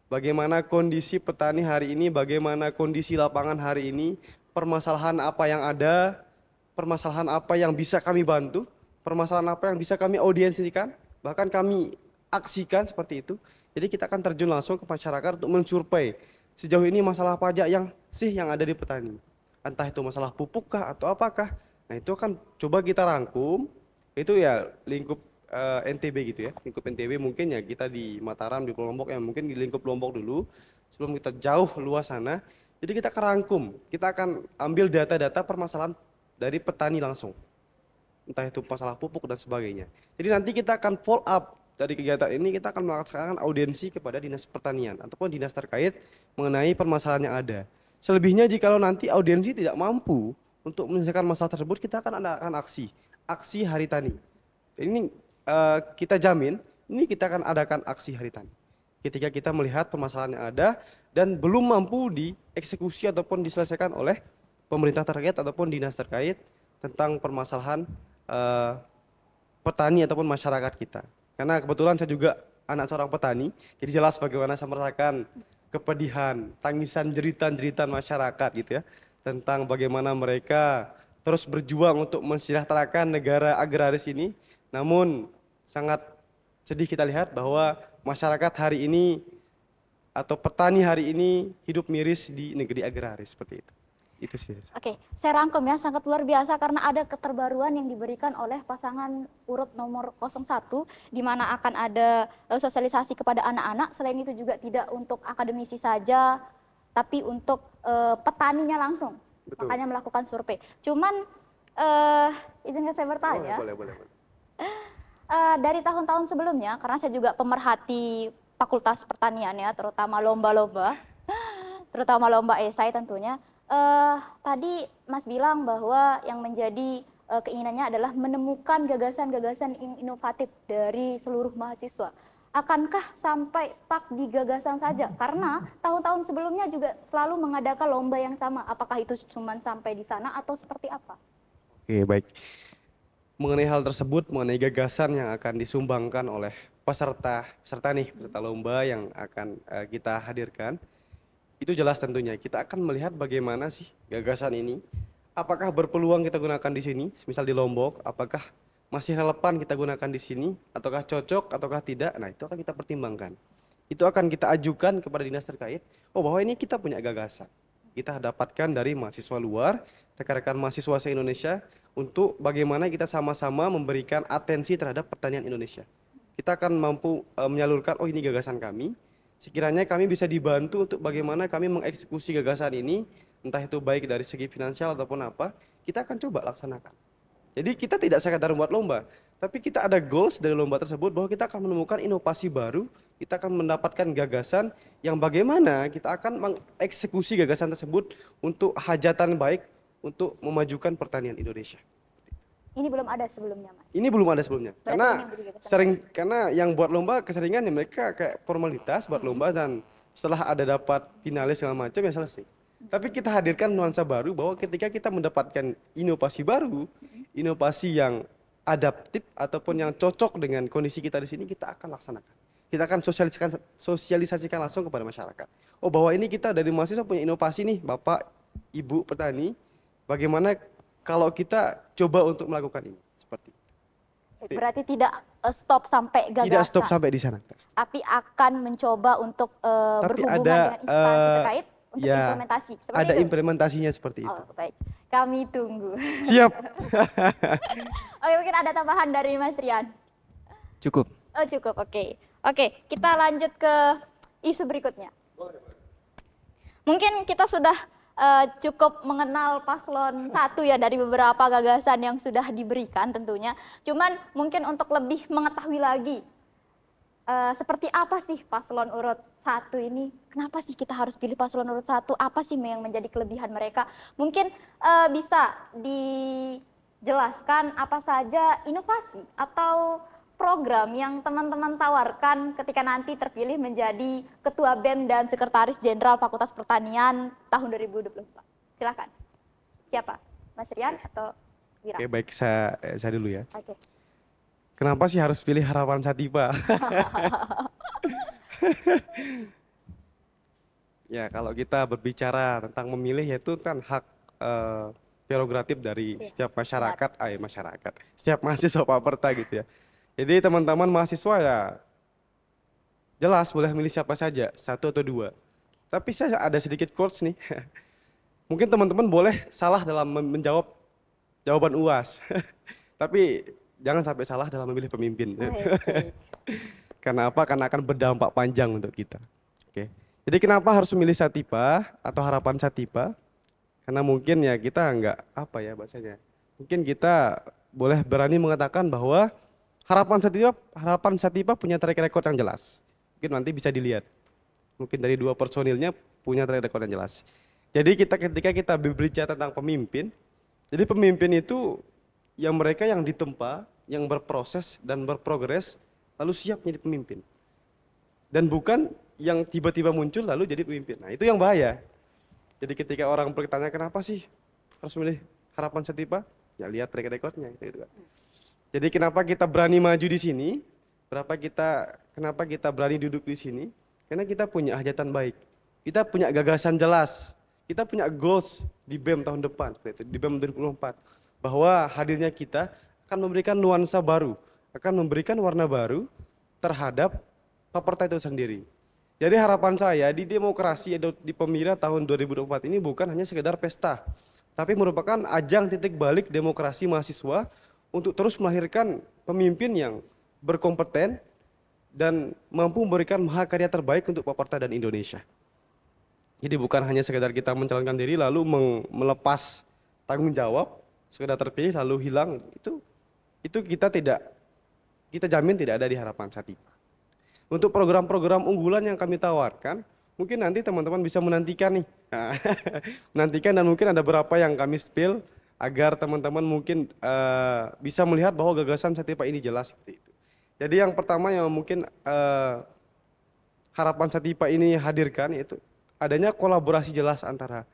Bagaimana kondisi petani hari ini, bagaimana kondisi lapangan hari ini, permasalahan apa yang ada, permasalahan apa yang bisa kami bantu, permasalahan apa yang bisa kami audiensikan, bahkan kami aksikan seperti itu. Jadi kita akan terjun langsung ke masyarakat untuk mensurvei sejauh ini masalah pajak yang ada di petani. Entah itu masalah pupuk kah atau apakah. Nah itu akan coba kita rangkum, itu ya lingkup NTB gitu ya, lingkup NTB mungkin ya kita di Mataram, di Lombok, ya mungkin di lingkup Lombok dulu, sebelum kita jauh luas sana. Jadi kita akan rangkum, kita akan ambil data-data permasalahan dari petani langsung. Entah itu masalah pupuk dan sebagainya. Jadi nanti kita akan follow up dari kegiatan ini, kita akan melaksanakan audiensi kepada dinas pertanian ataupun dinas terkait mengenai permasalahan yang ada. Selebihnya jikalau nanti audiensi tidak mampu untuk menyelesaikan masalah tersebut, kita akan adakan aksi Hari Tani. Ini kita jamin, ini kita akan adakan aksi Hari Tani. Ketika kita melihat permasalahan yang ada dan belum mampu dieksekusi ataupun diselesaikan oleh pemerintah terkait ataupun dinas terkait tentang permasalahan petani ataupun masyarakat kita. Karena kebetulan saya juga anak seorang petani, jadi jelas bagaimana saya merasakan kepedihan, tangisan, jeritan-jeritan masyarakat gitu ya, tentang bagaimana mereka terus berjuang untuk mensejahterakan negara agraris ini. Namun sangat sedih kita lihat bahwa masyarakat hari ini atau petani hari ini hidup miris di negeri agraris seperti itu. Itu sih. Oke, saya rangkum ya, sangat luar biasa karena ada keterbaruan yang diberikan oleh pasangan urut nomor 01 di mana akan ada sosialisasi kepada anak-anak. Selain itu juga tidak untuk akademisi saja, tapi untuk petaninya langsung. Betul. Makanya melakukan survei. Cuman izinkan saya bertanya. Boleh. Dari tahun-tahun sebelumnya, karena saya juga pemerhati Fakultas Pertanian ya, terutama lomba-lomba, terutama lomba esai tentunya. Tadi Mas bilang bahwa yang menjadi keinginannya adalah menemukan gagasan-gagasan inovatif dari seluruh mahasiswa. Akankah sampai stuck di gagasan saja? Karena tahun-tahun sebelumnya juga selalu mengadakan lomba yang sama. Apakah itu cuma sampai di sana atau seperti apa? Oke, baik. Mengenai hal tersebut, mengenai gagasan yang akan disumbangkan oleh peserta lomba yang akan kita hadirkan, itu jelas tentunya kita akan melihat bagaimana sih gagasan ini, apakah berpeluang kita gunakan di sini, misal di Lombok, apakah masih relevan kita gunakan di sini, ataukah cocok, ataukah tidak. Nah itu akan kita pertimbangkan, itu akan kita ajukan kepada dinas terkait. Oh bahwa ini kita punya gagasan, kita dapatkan dari mahasiswa luar, rekan-rekan mahasiswa se-Indonesia, untuk bagaimana kita sama-sama memberikan atensi terhadap pertanian Indonesia. Kita akan mampu menyalurkan, oh ini gagasan kami, sekiranya kami bisa dibantu untuk bagaimana kami mengeksekusi gagasan ini, entah itu baik dari segi finansial ataupun apa, kita akan coba laksanakan. Jadi kita tidak sekadar membuat lomba, tapi kita ada goals dari lomba tersebut bahwa kita akan menemukan inovasi baru, kita akan mendapatkan gagasan yang bagaimana kita akan mengeksekusi gagasan tersebut untuk hajatan baik, untuk memajukan pertanian Indonesia. Ini belum ada sebelumnya, Mas? Ini belum ada sebelumnya, Berarti karena yang buat lomba keseringan ya mereka kayak formalitas buat lomba dan setelah ada dapat finalis segala macam ya selesai. Tapi kita hadirkan nuansa baru bahwa ketika kita mendapatkan inovasi baru, inovasi yang adaptif ataupun yang cocok dengan kondisi kita di sini, kita akan laksanakan. Kita akan sosialisasikan langsung kepada masyarakat. Oh bahwa ini kita dari mahasiswa punya inovasi nih, Bapak, Ibu petani, bagaimana kalau kita coba untuk melakukan ini seperti itu. Berarti tidak stop sampai gagasan. Tidak stop sampai di sana. Tapi akan mencoba untuk berhubungan ada, dengan instansi terkait untuk ya, implementasi. Seperti ada itu? implementasinya seperti itu. Oh, baik. Kami tunggu. Siap. Oke, mungkin ada tambahan dari Mas Rian. Cukup. Oh, cukup. Oke. Oke, kita lanjut ke isu berikutnya. Mungkin kita sudah cukup mengenal paslon 1 ya dari beberapa gagasan yang sudah diberikan tentunya. Cuman mungkin untuk lebih mengetahui lagi seperti apa sih paslon urut 1 ini? Kenapa sih kita harus pilih paslon urut 1? Apa sih yang menjadi kelebihan mereka? Mungkin bisa dijelaskan apa saja inovasi atau program yang teman-teman tawarkan ketika nanti terpilih menjadi Ketua BEM dan Sekretaris Jenderal Fakultas Pertanian tahun 2024. Silakan. Siapa? Mas Rian atau Wira? Oke, baik, saya dulu ya. Oke. Kenapa sih harus pilih Harapan Satipa? Ya, kalau kita berbicara tentang memilih, yaitu kan hak prerogatif dari Iya, setiap masyarakat, setiap mahasiswa Paperta gitu ya. Jadi teman-teman mahasiswa ya jelas boleh milih siapa saja, satu atau dua. Tapi saya ada sedikit quotes nih. Mungkin teman-teman boleh salah dalam menjawab jawaban UAS. Tapi jangan sampai salah dalam memilih pemimpin. Wih, Karena apa? Karena akan berdampak panjang untuk kita. Oke. Jadi kenapa harus memilih Satipa atau harapan Satipa? Karena mungkin ya kita nggak apa ya bahasanya. Mungkin kita boleh berani mengatakan bahwa harapan Satipa punya track record yang jelas. Mungkin nanti bisa dilihat. Mungkin dari dua personilnya punya track record yang jelas. Jadi ketika kita berbicara tentang pemimpin, jadi pemimpin itu yang mereka yang ditempa, yang berproses dan berprogres, lalu siap menjadi pemimpin. Dan bukan yang tiba-tiba muncul lalu jadi pemimpin. Nah itu yang bahaya. Jadi ketika orang bertanya kenapa sih harus memilih harapan Satipa, ya lihat track recordnya gitu kan. Jadi kenapa kita berani maju di sini? Kenapa kita berani duduk di sini? Karena kita punya hajatan baik. Kita punya gagasan jelas. Kita punya goals di BEM tahun depan, di BEM 2024. Bahwa hadirnya kita akan memberikan nuansa baru, akan memberikan warna baru terhadap Paperta itu sendiri. Jadi harapan saya di demokrasi di pemira tahun 2024 ini bukan hanya sekedar pesta, tapi merupakan ajang titik balik demokrasi mahasiswa untuk terus melahirkan pemimpin yang berkompeten dan mampu memberikan mahakarya terbaik untuk Paperta dan Indonesia. Jadi bukan hanya sekedar kita mencalonkan diri lalu melepas tanggung jawab, sekedar terpilih lalu hilang, itu kita jamin tidak ada di harapan Satipa. Untuk program-program unggulan yang kami tawarkan, mungkin nanti teman-teman bisa menantikan nih. Menantikan dan mungkin ada beberapa yang kami spill agar teman-teman mungkin bisa melihat bahwa gagasan Satipa ini jelas seperti itu. Jadi yang pertama yang mungkin harapan Satipa ini hadirkan yaitu adanya kolaborasi jelas antara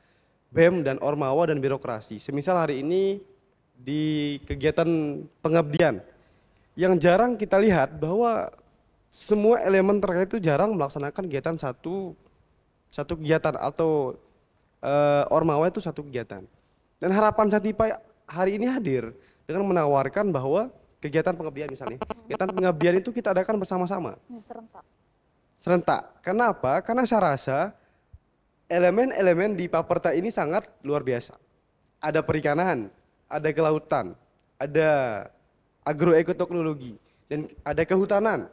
BEM dan Ormawa dan birokrasi. Semisal hari ini di kegiatan pengabdian yang jarang kita lihat bahwa semua elemen terkait itu jarang melaksanakan kegiatan satu kegiatan atau Ormawa itu satu kegiatan. Dan harapan Satipa hari ini hadir dengan menawarkan bahwa kegiatan pengabdian misalnya, kegiatan pengabdian itu kita adakan bersama-sama. Serentak. Kenapa? Karena saya rasa elemen-elemen di Paperta ini sangat luar biasa. Ada perikanan, ada kelautan, ada agroekoteknologi, dan ada kehutanan.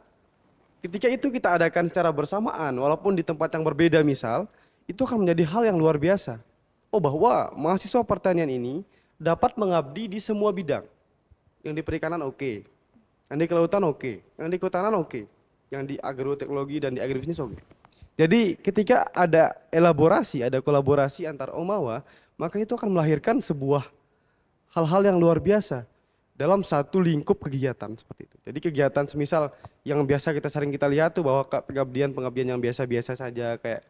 Ketika itu kita adakan secara bersamaan, walaupun di tempat yang berbeda misal, itu akan menjadi hal yang luar biasa. Oh bahwa mahasiswa pertanian ini dapat mengabdi di semua bidang. Yang di perikanan oke, yang di kelautan oke, yang di kehutanan oke, yang di agroteknologi dan di agribisnis oke. Jadi ketika ada elaborasi, ada kolaborasi antar Ormawa, maka itu akan melahirkan sebuah hal-hal yang luar biasa dalam satu lingkup kegiatan seperti itu. Jadi kegiatan semisal yang biasa sering kita lihat tuh bahwa pengabdian yang biasa-biasa saja kayak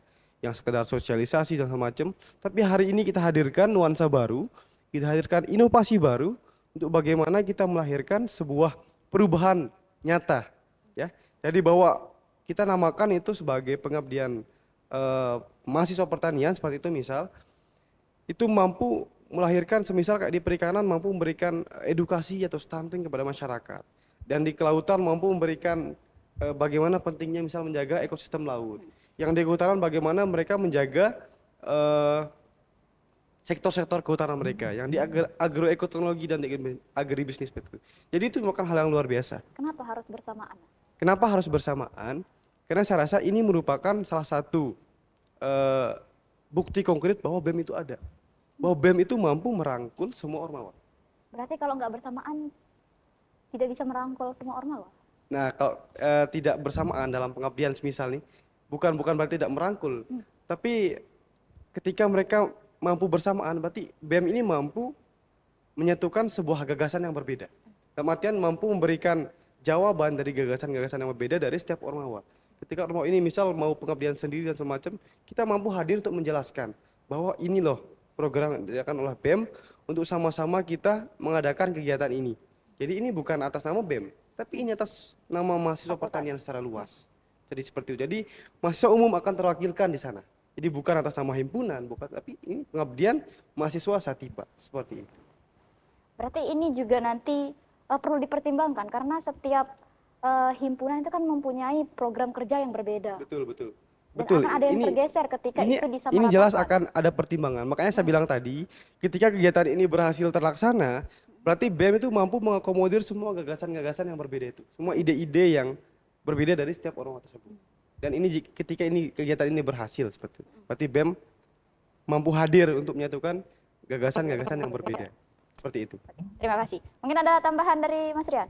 yang sekedar sosialisasi dan semacam. Tapi hari ini kita hadirkan nuansa baru, kita hadirkan inovasi baru untuk bagaimana kita melahirkan sebuah perubahan nyata, ya. Jadi bahwa kita namakan itu sebagai pengabdian mahasiswa pertanian seperti itu misal, itu mampu melahirkan semisal kayak di perikanan mampu memberikan edukasi atau stunting kepada masyarakat, dan di kelautan mampu memberikan bagaimana pentingnya misal menjaga ekosistem laut, yang di kehutanan bagaimana mereka menjaga sektor-sektor kehutanan mereka, yang di agroekoteknologi dan di agribisnis itu. Jadi itu merupakan hal yang luar biasa. Kenapa harus bersamaan? Kenapa harus bersamaan? Karena saya rasa ini merupakan salah satu bukti konkret bahwa BEM itu ada. Bahwa BEM itu mampu merangkul semua Ormawa. Berarti kalau nggak bersamaan tidak bisa merangkul semua Ormawa? Nah kalau tidak bersamaan dalam pengabdian semisal nih, bukan berarti tidak merangkul. Tapi ketika mereka mampu bersamaan, berarti BEM ini mampu menyatukan sebuah gagasan yang berbeda. Dalam artian mampu memberikan jawaban dari gagasan-gagasan yang berbeda dari setiap Ormawa. Ketika Ormawa ini misal mau pengabdian sendiri dan semacam, kita mampu hadir untuk menjelaskan bahwa ini loh program yang diadakan oleh BEM untuk sama-sama kita mengadakan kegiatan ini. Jadi ini bukan atas nama BEM, tapi ini atas nama mahasiswa pertanian secara luas. Jadi seperti itu. Jadi mahasiswa umum akan terwakilkan di sana. Jadi bukan atas nama himpunan, bukan, tapi ini pengabdian mahasiswa Satipa, seperti itu. Berarti ini juga nanti perlu dipertimbangkan karena setiap himpunan itu kan mempunyai program kerja yang berbeda. Betul, betul. Dan Betul. akan ada yang tergeser ketika itu disamaratakan. Ini jelas akan ada pertimbangan. Makanya saya bilang tadi, ketika kegiatan ini berhasil terlaksana, berarti BEM itu mampu mengakomodir semua gagasan-gagasan yang berbeda itu. Semua ide-ide yang berbeda dari setiap orang tersebut. Dan ini ketika ini kegiatan ini berhasil seperti itu. Berarti BEM mampu hadir untuk menyatukan gagasan-gagasan yang berbeda. Seperti itu. Terima kasih. Mungkin ada tambahan dari Mas Rian?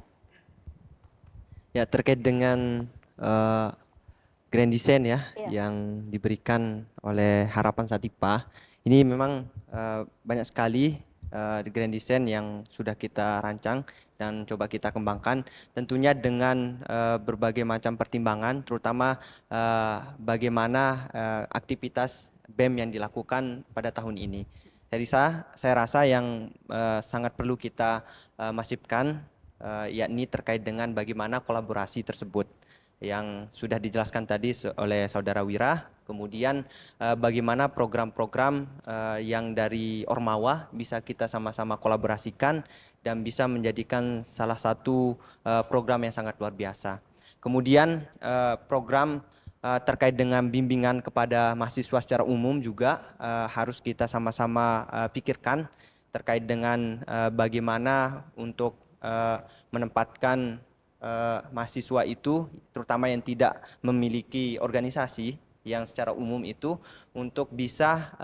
Ya, terkait dengan grand design ya, Iya. yang diberikan oleh Harapan Satipa, ini memang banyak sekali grand design yang sudah kita rancang dan coba kita kembangkan, tentunya dengan berbagai macam pertimbangan, terutama bagaimana aktivitas BEM yang dilakukan pada tahun ini. Jadi saya rasa yang sangat perlu kita masifkan yakni terkait dengan bagaimana kolaborasi tersebut yang sudah dijelaskan tadi oleh Saudara Wira. Kemudian bagaimana program-program yang dari Ormawa bisa kita sama-sama kolaborasikan dan bisa menjadikan salah satu program yang sangat luar biasa. Kemudian program terkait dengan bimbingan kepada mahasiswa secara umum juga harus kita sama-sama pikirkan terkait dengan bagaimana untuk menempatkan mahasiswa itu, terutama yang tidak memiliki organisasi yang secara umum itu, untuk bisa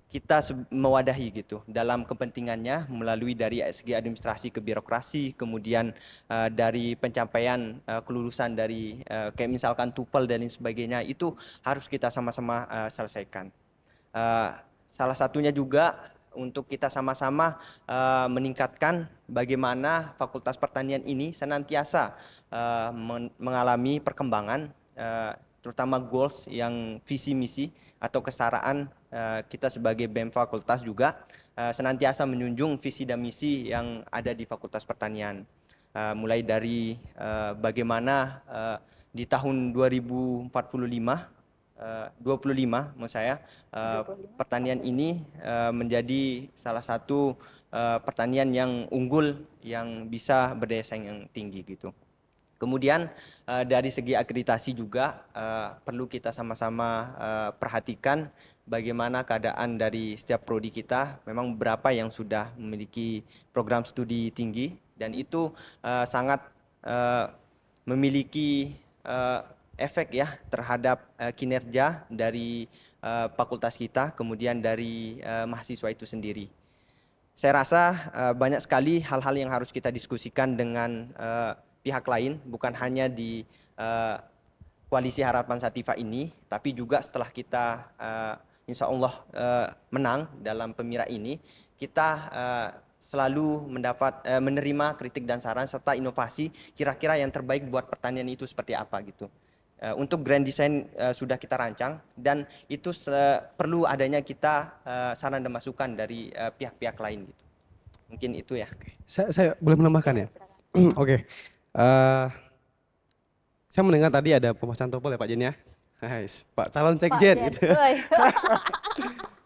kita mewadahi gitu dalam kepentingannya melalui dari segi administrasi ke birokrasi, kemudian dari pencapaian kelulusan dari kayak misalkan TOEFL dan lain sebagainya, itu harus kita sama-sama selesaikan. Salah satunya juga untuk kita sama-sama meningkatkan bagaimana Fakultas Pertanian ini senantiasa mengalami perkembangan, terutama goals yang visi misi atau kesetaraan. Kita sebagai BEM Fakultas juga senantiasa menjunjung visi dan misi yang ada di Fakultas Pertanian. Mulai dari bagaimana di tahun 2025 menurut saya pertanian ini menjadi salah satu pertanian yang unggul yang bisa berdaya saing yang tinggi gitu. Kemudian dari segi akreditasi juga perlu kita sama-sama perhatikan bagaimana keadaan dari setiap prodi kita. Memang beberapa yang sudah memiliki program studi tinggi dan itu sangat memiliki efek ya terhadap kinerja dari fakultas kita, kemudian dari mahasiswa itu sendiri. Saya rasa banyak sekali hal-hal yang harus kita diskusikan dengan pihak lain, bukan hanya di Koalisi Harapan Satipa ini, tapi juga setelah kita insya Allah menang dalam pemira ini, kita selalu menerima kritik dan saran serta inovasi kira-kira yang terbaik buat pertanian itu seperti apa gitu. Untuk grand design sudah kita rancang dan itu perlu adanya kita saran dan masukan dari pihak-pihak lain gitu. Mungkin itu ya. Saya boleh menambahkan ya? Oke. Saya mendengar tadi ada pembahasan TOEFL ya Pak Jen ya? Pak calon sekjen gitu.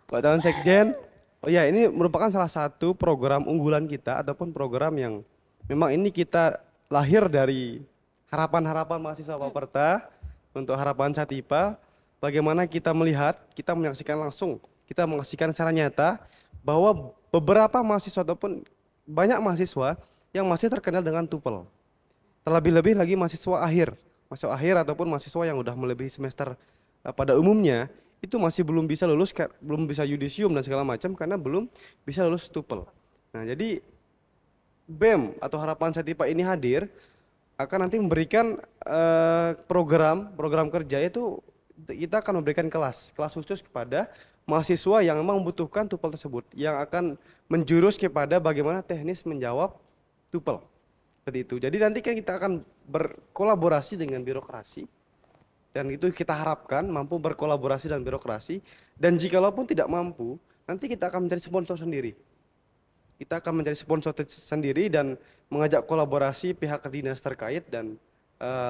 Pak calon sekjen. Oh ya, ini merupakan salah satu program unggulan kita ataupun program yang memang ini kita lahir dari harapan-harapan mahasiswa Paperta untuk Harapan Satipa. Bagaimana kita melihat, kita menyaksikan langsung, kita menyaksikan secara nyata bahwa beberapa mahasiswa ataupun banyak mahasiswa yang masih terkenal dengan TOEFL. Terlebih-lebih lagi mahasiswa akhir ataupun mahasiswa yang udah melebihi semester pada umumnya itu masih belum bisa lulus, belum bisa yudisium dan segala macam karena belum bisa lulus TOEFL. Nah, jadi BEM atau Harapan Satipa ini hadir akan nanti memberikan program kerja, itu kita akan memberikan kelas khusus kepada mahasiswa yang memang membutuhkan TOEFL tersebut, yang akan menjurus kepada bagaimana teknis menjawab TOEFL. Seperti itu. Jadi nanti kan kita akan berkolaborasi dengan birokrasi dan itu kita harapkan mampu berkolaborasi dengan birokrasi, dan jikalaupun tidak mampu nanti kita akan mencari sponsor sendiri. Kita akan mencari sponsor sendiri dan mengajak kolaborasi pihak dinas terkait dan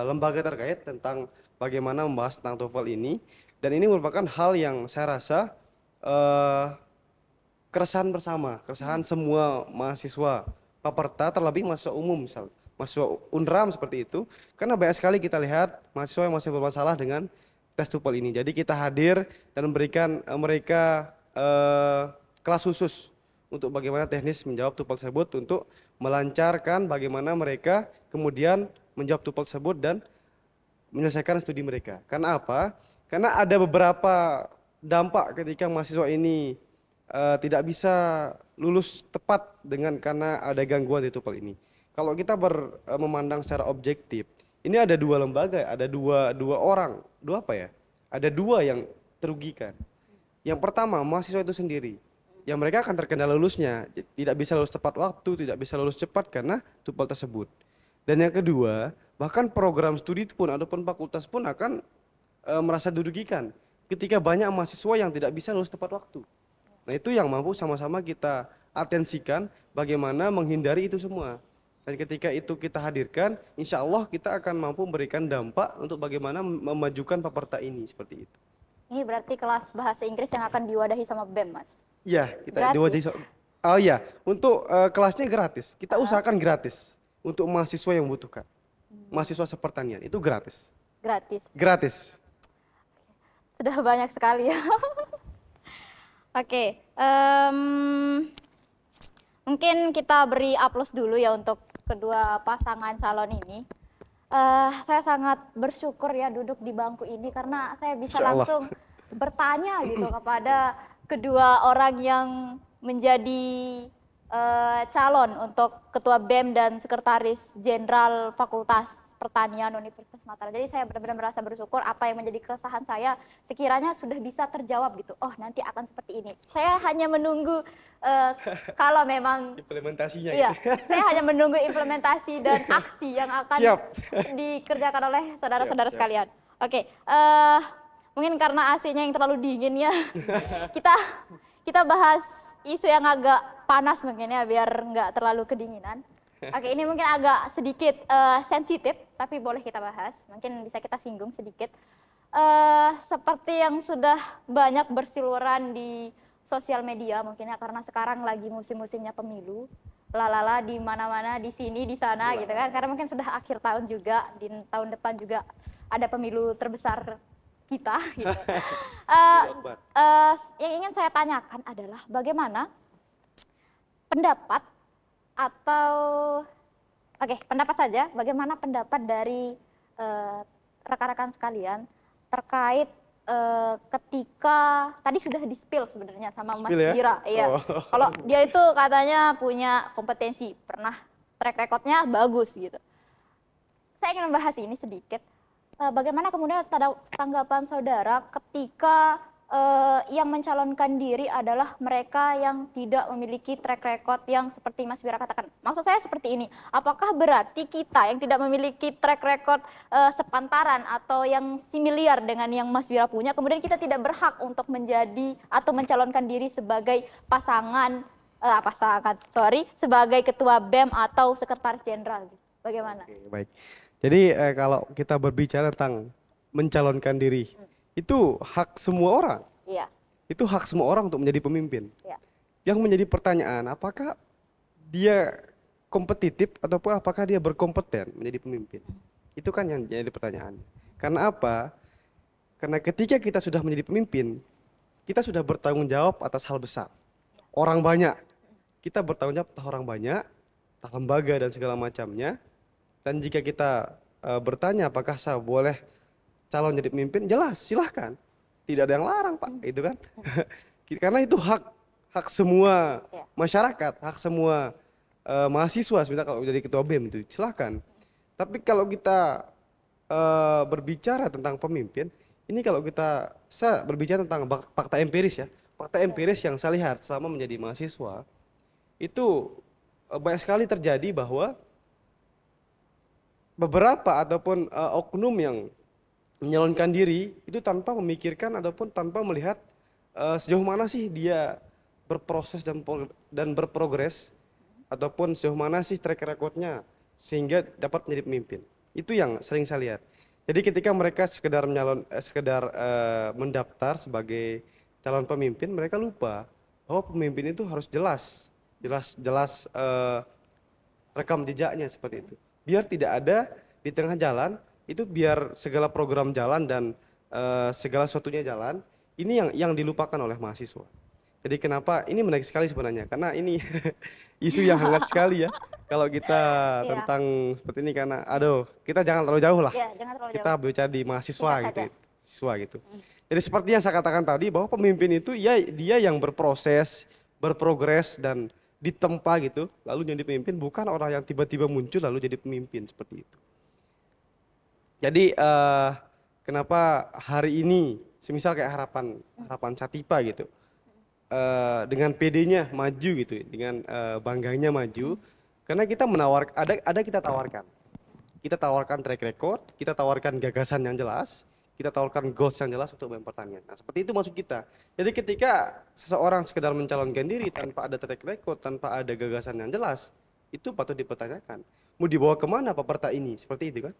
lembaga terkait tentang bagaimana membahas tentang TOEFL ini, dan ini merupakan hal yang saya rasa eh, keresahan bersama, keresahan semua mahasiswa Paperta, terlebih mahasiswa umum misal, mahasiswa Unram seperti itu, karena banyak sekali kita lihat mahasiswa yang masih bermasalah dengan tes TOEFL ini. Jadi kita hadir dan memberikan mereka kelas khusus untuk bagaimana teknis menjawab TOEFL tersebut, untuk melancarkan bagaimana mereka kemudian menjawab TOEFL tersebut dan menyelesaikan studi mereka. Karena apa? Karena ada beberapa dampak ketika mahasiswa ini tidak bisa lulus tepat karena ada gangguan di TOEFL ini. Kalau kita memandang secara objektif, ini ada dua lembaga, ada dua orang, dua apa ya? Ada dua yang terugikan. Yang pertama, mahasiswa itu sendiri, yang mereka akan terkena lulusnya, tidak bisa lulus tepat waktu, tidak bisa lulus cepat karena TOEFL tersebut. Dan yang kedua, bahkan program studi pun ataupun fakultas pun akan merasa dirugikan ketika banyak mahasiswa yang tidak bisa lulus tepat waktu. Nah, itu yang mampu sama-sama kita atensikan bagaimana menghindari itu semua. Dan ketika itu kita hadirkan, insya Allah kita akan mampu memberikan dampak untuk bagaimana memajukan Paperta ini seperti itu. Ini berarti kelas bahasa Inggris yang akan diwadahi sama BEM, Mas? Iya, kita diwadahi. Oh iya, untuk kelasnya gratis. Kita usahakan gratis untuk mahasiswa yang membutuhkan. Mahasiswa sepertanian itu gratis. Gratis. Gratis. Sudah banyak sekali ya. Oke, mungkin kita beri aplaus dulu ya untuk kedua pasangan calon ini. Saya sangat bersyukur ya duduk di bangku ini karena saya bisa langsung bertanya gitu kepada kedua orang yang menjadi calon untuk Ketua BEM dan Sekretaris Jenderal Fakultas Pertanian Universitas Mataram. Jadi saya benar-benar merasa bersyukur apa yang menjadi keresahan saya sekiranya sudah bisa terjawab gitu. Oh, nanti akan seperti ini. Saya hanya menunggu kalau memang implementasinya. Iya, saya hanya menunggu implementasi dan aksi yang akan dikerjakan oleh saudara-saudara sekalian. Oke, mungkin karena AC-nya yang terlalu dingin ya. kita bahas isu yang agak panas mungkin ya biar nggak terlalu kedinginan. Oke, ini mungkin agak sedikit sensitif, tapi boleh kita bahas. Mungkin bisa kita singgung sedikit. Seperti yang sudah banyak berseliweran di sosial media mungkin ya, karena sekarang lagi musim-musimnya pemilu. Lalala di mana-mana, di sini, di sana gitu kan. Karena mungkin sudah akhir tahun juga, di tahun depan juga ada pemilu terbesar kita gitu. Yang ingin saya tanyakan adalah bagaimana pendapat atau pendapat saja, bagaimana pendapat dari rekan-rekan sekalian terkait ketika tadi sudah di-spill sebenarnya sama Mas Wira, iya. Kalau dia itu katanya punya kompetensi, pernah track recordnya bagus gitu. Saya ingin membahas ini sedikit. Bagaimana kemudian tanggapan saudara ketika yang mencalonkan diri adalah mereka yang tidak memiliki track record yang seperti Mas Wira katakan. Maksud saya seperti ini, apakah berarti kita yang tidak memiliki track record sepantaran atau yang similar dengan yang Mas Wira punya, kemudian kita tidak berhak untuk menjadi atau mencalonkan diri sebagai sebagai ketua BEM atau sekretaris jenderal? Bagaimana? Oke, baik. Jadi kalau kita berbicara tentang mencalonkan diri, itu hak semua orang. Iya. Itu hak semua orang untuk menjadi pemimpin. Iya. Yang menjadi pertanyaan, apakah dia kompetitif ataupun apakah dia berkompeten menjadi pemimpin? Itu kan yang jadi pertanyaan. Karena apa? Karena ketika kita sudah menjadi pemimpin, kita sudah bertanggung jawab atas hal besar. Orang banyak. Kita bertanggung jawab atas orang banyak, atas lembaga dan segala macamnya. Dan jika kita bertanya apakah saya boleh calon jadi pemimpin, jelas silahkan, tidak ada yang larang Pak, itu kan. Karena itu hak semua masyarakat, hak semua mahasiswa, sebenarnya kalau jadi ketua BEM itu silahkan. Tapi kalau kita berbicara tentang pemimpin, ini kalau saya berbicara tentang fakta empiris ya, fakta empiris yang saya lihat selama menjadi mahasiswa, itu banyak sekali terjadi bahwa beberapa ataupun oknum yang menyalonkan diri itu tanpa memikirkan ataupun tanpa melihat sejauh mana sih dia berproses dan berprogres ataupun sejauh mana sih track recordnya sehingga dapat menjadi pemimpin. Itu yang sering saya lihat. Jadi ketika mereka mendaftar sebagai calon pemimpin, mereka lupa bahwa pemimpin itu harus jelas, jelas rekam jejaknya seperti itu. Biar tidak ada di tengah jalan, itu biar segala program jalan dan segala sesuatunya jalan, ini yang dilupakan oleh mahasiswa. Jadi kenapa ini menarik sekali sebenarnya, karena ini isu yang hangat sekali ya. Kalau kita Iya. tentang seperti ini, karena aduh, kita jangan terlalu jauh lah. Iya, jangan terlalu Kita jauh. bicara di mahasiswa Singkat gitu, saja. siswa gitu. Jadi seperti yang saya katakan tadi, bahwa pemimpin itu ya dia yang berproses, berprogres dan ditempa gitu, lalu jadi pemimpin, bukan orang yang tiba-tiba muncul lalu jadi pemimpin seperti itu. Jadi kenapa hari ini, semisal kayak harapan Satipa gitu, dengan PD-nya maju gitu, dengan bangganya maju, karena kita kita tawarkan track record, kita tawarkan gagasan yang jelas, kita tawarkan goals yang jelas untuk BEM Pertanian. Nah seperti itu maksud kita. Jadi ketika seseorang sekedar mencalonkan diri tanpa ada track record, tanpa ada gagasan yang jelas, itu patut dipertanyakan. Mau dibawa kemana Paperta ini? Seperti itu kan?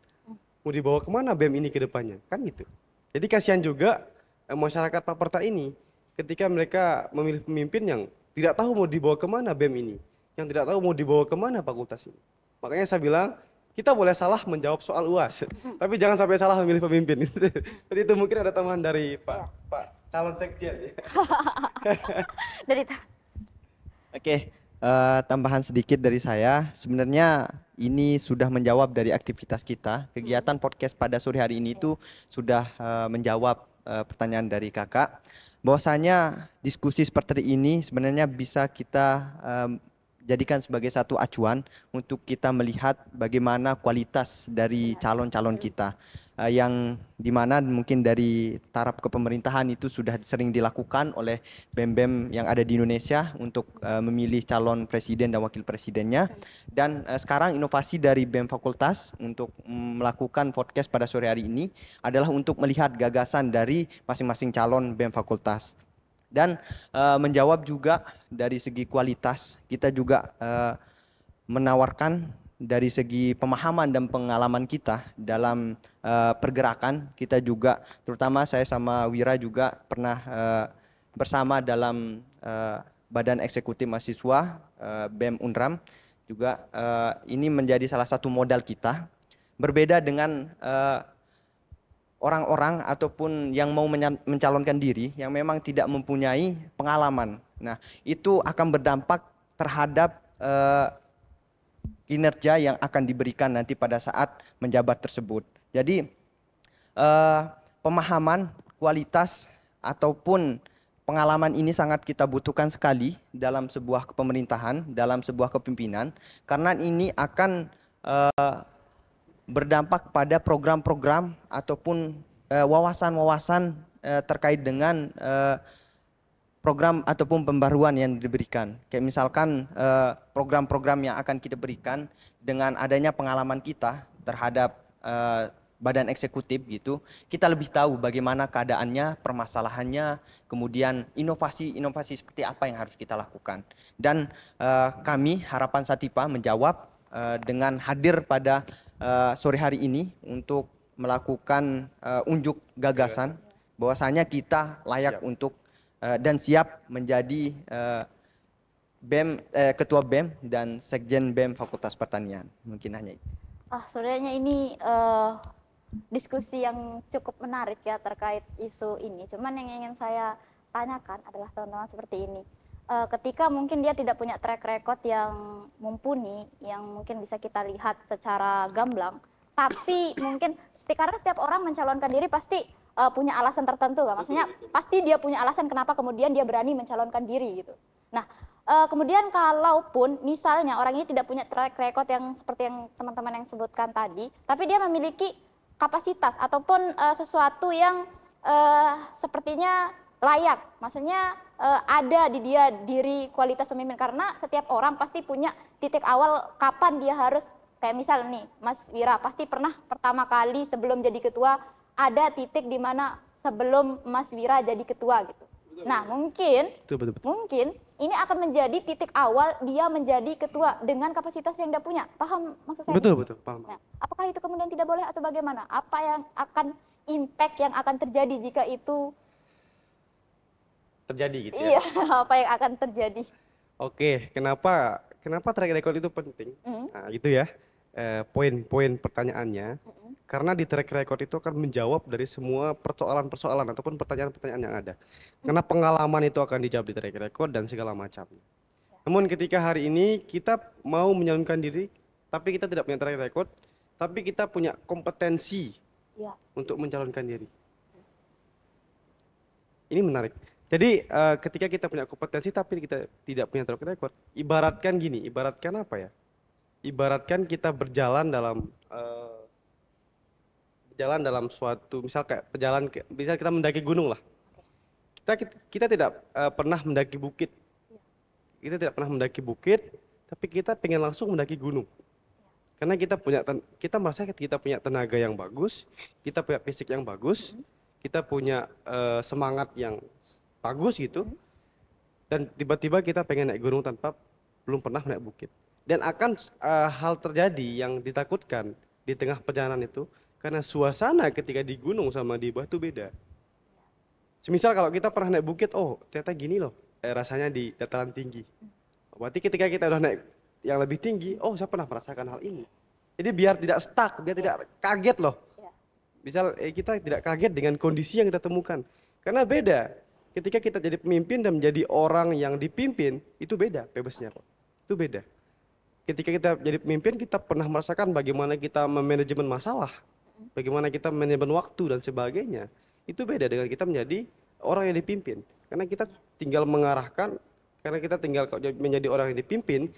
Mau dibawa kemana BEM ini ke depannya? Kan gitu. Jadi kasihan juga masyarakat Paperta ini ketika mereka memilih pemimpin yang tidak tahu mau dibawa kemana BEM ini, yang tidak tahu mau dibawa kemana fakultas ini. Makanya saya bilang, kita boleh salah menjawab soal UAS, tapi jangan sampai salah memilih pemimpin. Jadi itu mungkin ada tambahan dari Pak calon sekjen. Dari Oke, tambahan sedikit dari saya. Sebenarnya ini sudah menjawab dari aktivitas kita. Kegiatan podcast pada sore hari ini itu sudah menjawab pertanyaan dari kakak. Bahwasanya diskusi seperti ini sebenarnya bisa kita jadikan sebagai satu acuan untuk kita melihat bagaimana kualitas dari calon-calon kita, yang dimana mungkin dari taraf kepemerintahan itu sudah sering dilakukan oleh BEM-BEM yang ada di Indonesia untuk memilih calon presiden dan wakil presidennya. Dan sekarang inovasi dari BEM Fakultas untuk melakukan podcast pada sore hari ini adalah untuk melihat gagasan dari masing-masing calon BEM Fakultas. Dan menjawab juga dari segi kualitas, kita juga menawarkan dari segi pemahaman dan pengalaman kita dalam pergerakan. Kita juga, terutama saya sama Wira juga pernah bersama dalam Badan Eksekutif Mahasiswa BEM Unram. Juga ini menjadi salah satu modal kita. Berbeda dengan orang-orang ataupun yang mau mencalonkan diri yang memang tidak mempunyai pengalaman. Nah, itu akan berdampak terhadap kinerja yang akan diberikan nanti pada saat menjabat tersebut. Jadi pemahaman, kualitas ataupun pengalaman ini sangat kita butuhkan sekali dalam sebuah kepemerintahan, dalam sebuah kepemimpinan, karena ini akan berdampak pada program-program ataupun wawasan-wawasan terkait dengan program ataupun pembaruan yang diberikan. Kayak misalkan program-program yang akan kita berikan dengan adanya pengalaman kita terhadap badan eksekutif gitu, kita lebih tahu bagaimana keadaannya, permasalahannya, kemudian inovasi-inovasi seperti apa yang harus kita lakukan. Dan kami Harapan Satipa menjawab dengan hadir pada sore hari ini untuk melakukan unjuk gagasan bahwasanya kita layak untuk dan siap menjadi BEM, ketua BEM dan sekjen BEM Fakultas Pertanian. Mungkin hanya itu. Sebenarnya ini diskusi yang cukup menarik ya terkait isu ini. Cuman yang ingin saya tanyakan adalah teman-teman seperti ini. Ketika mungkin dia tidak punya track record yang mumpuni, yang mungkin bisa kita lihat secara gamblang, tapi mungkin karena setiap orang mencalonkan diri pasti punya alasan tertentu, kan? Maksudnya pasti dia punya alasan kenapa kemudian dia berani mencalonkan diri gitu. Nah, kemudian kalaupun misalnya orang ini tidak punya track record yang seperti yang teman-teman yang sebutkan tadi, tapi dia memiliki kapasitas ataupun sesuatu yang sepertinya layak, maksudnya ada di dia diri kualitas pemimpin, karena setiap orang pasti punya titik awal kapan dia harus, kayak misal nih Mas Wira pasti pernah pertama kali sebelum jadi ketua ada titik di mana sebelum Mas Wira jadi ketua gitu. Nah, mungkin Betul. mungkin ini akan menjadi titik awal dia menjadi ketua dengan kapasitas yang dia punya. Paham maksud saya? Betul, paham. Nah, apakah itu kemudian tidak boleh atau bagaimana? Apa yang akan impact yang akan terjadi jika itu Terjadi gitu ya. iya, apa yang akan terjadi? Oke, kenapa track record itu penting? Nah, gitu ya. Poin-poin pertanyaannya. Karena di track record itu akan menjawab dari semua persoalan-persoalan ataupun pertanyaan-pertanyaan yang ada. Karena pengalaman itu akan dijawab di track record dan segala macam. Namun ketika hari ini kita mau menyalurkan diri, tapi kita tidak punya track record, tapi kita punya kompetensi Ya. untuk mencalonkan diri. Ini menarik. Jadi ketika kita punya kompetensi tapi kita tidak punya track record, ibaratkan gini, ibaratkan apa ya? Ibaratkan kita berjalan dalam suatu, misal kayak misal kita mendaki gunung lah. Kita tidak pernah mendaki bukit. Kita tidak pernah mendaki bukit, tapi kita pengen langsung mendaki gunung. Karena kita merasa kita punya tenaga yang bagus, kita punya fisik yang bagus, kita punya semangat yang bagus gitu. Dan tiba-tiba kita pengen naik gunung tanpa belum pernah naik bukit. Dan akan hal terjadi yang ditakutkan di tengah perjalanan itu karena suasana ketika di gunung sama di bawah itu beda. Semisal kalau kita pernah naik bukit, oh ternyata gini loh rasanya di dataran tinggi. Berarti ketika kita udah naik yang lebih tinggi, oh saya pernah merasakan hal ini. Jadi biar tidak stuck, biar tidak kaget loh. Misal kita tidak kaget dengan kondisi yang kita temukan. Karena beda. Ketika kita jadi pemimpin dan menjadi orang yang dipimpin, itu beda bebasnya kok. Itu beda. Ketika kita jadi pemimpin, kita pernah merasakan bagaimana kita memanajemen masalah, bagaimana kita manajemen waktu dan sebagainya. Itu beda dengan kita menjadi orang yang dipimpin. Karena kita tinggal mengarahkan, karena kita tinggal menjadi orang yang dipimpin,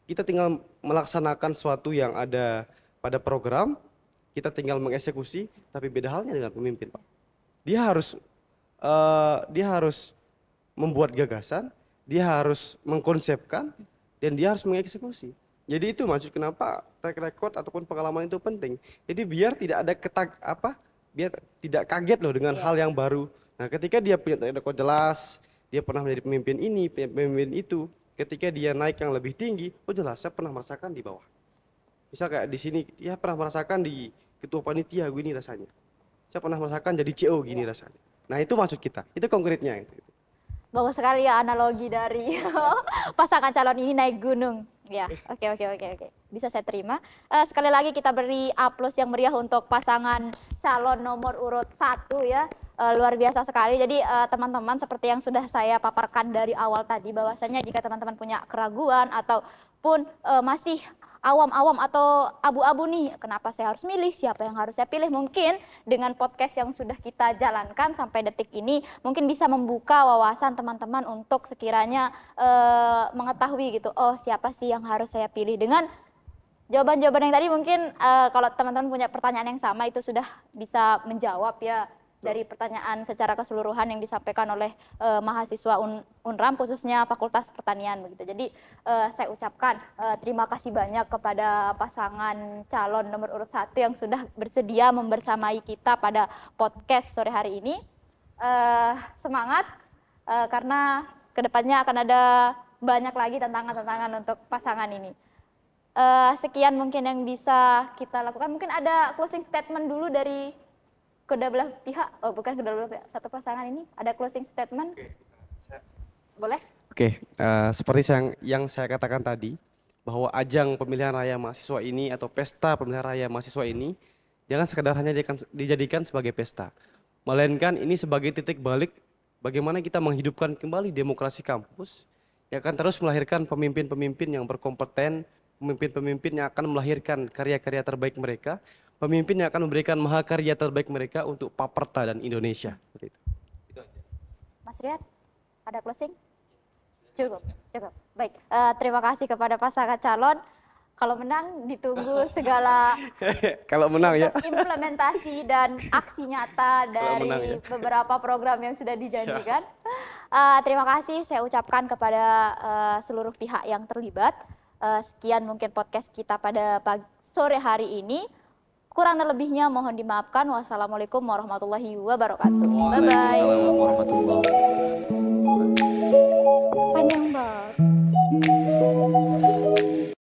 kita tinggal melaksanakan sesuatu yang ada pada program, kita tinggal mengeksekusi, tapi beda halnya dengan pemimpin, Pak. Dia harus membuat gagasan, dia harus mengkonsepkan, dan dia harus mengeksekusi. Jadi itu maksud kenapa track record ataupun pengalaman itu penting. Jadi biar tidak ada biar tidak kaget loh dengan hal yang baru. Nah, ketika dia punya track record jelas, dia pernah menjadi pemimpin ini, pemimpin itu, ketika dia naik yang lebih tinggi, oh jelas saya pernah merasakan di bawah. Misal kayak di sini, dia pernah merasakan di ketua panitia gini rasanya. Saya pernah merasakan jadi CO gini rasanya. Nah, itu maksud kita. Itu konkretnya gitu. Bagus sekali ya analogi dari pasangan calon ini naik gunung. Ya, oke. Bisa saya terima. Sekali lagi kita beri aplaus yang meriah untuk pasangan calon nomor urut 1 ya. Luar biasa sekali. Jadi teman-teman seperti yang sudah saya paparkan dari awal tadi, bahwasanya jika teman-teman punya keraguan ataupun masih awam-awam atau abu-abu nih, kenapa saya harus milih, siapa yang harus saya pilih, mungkin dengan podcast yang sudah kita jalankan sampai detik ini mungkin bisa membuka wawasan teman-teman untuk sekiranya mengetahui gitu, oh siapa sih yang harus saya pilih. Dengan jawaban-jawaban yang tadi mungkin kalau teman-teman punya pertanyaan yang sama itu sudah bisa menjawab ya dari pertanyaan secara keseluruhan yang disampaikan oleh mahasiswa Unram khususnya Fakultas Pertanian begitu. Jadi saya ucapkan terima kasih banyak kepada pasangan calon nomor urut 1 yang sudah bersedia membersamai kita pada podcast sore hari ini. Semangat karena kedepannya akan ada banyak lagi tantangan-tantangan untuk pasangan ini. Sekian mungkin yang bisa kita lakukan. Mungkin ada closing statement dulu dari kedua belah pihak, bukan kedua belah pihak, satu pasangan ini ada closing statement. Boleh? Oke, seperti yang saya katakan tadi, bahwa ajang pemilihan raya mahasiswa ini atau pesta pemilihan raya mahasiswa ini jangan sekadar hanya dijadikan sebagai pesta, melainkan ini sebagai titik balik bagaimana kita menghidupkan kembali demokrasi kampus yang akan terus melahirkan pemimpin-pemimpin yang berkompeten, pemimpin-pemimpin yang akan melahirkan karya-karya terbaik mereka, pemimpin yang akan memberikan mahakarya terbaik mereka untuk Paperta dan Indonesia. Seperti itu. Mas Riyad, ada closing? Cukup. Baik, terima kasih kepada pasangan calon. Kalau menang ditunggu segala kalau menang ya implementasi dan aksi nyata dari beberapa program yang sudah dijanjikan. Terima kasih saya ucapkan kepada seluruh pihak yang terlibat. Sekian mungkin podcast kita pada sore hari ini. Kurang dan lebihnya mohon dimaafkan. Wassalamualaikum warahmatullahi wabarakatuh. Bye-bye. Waalaikumsalam warahmatullahi wabarakatuh. Panjang banget.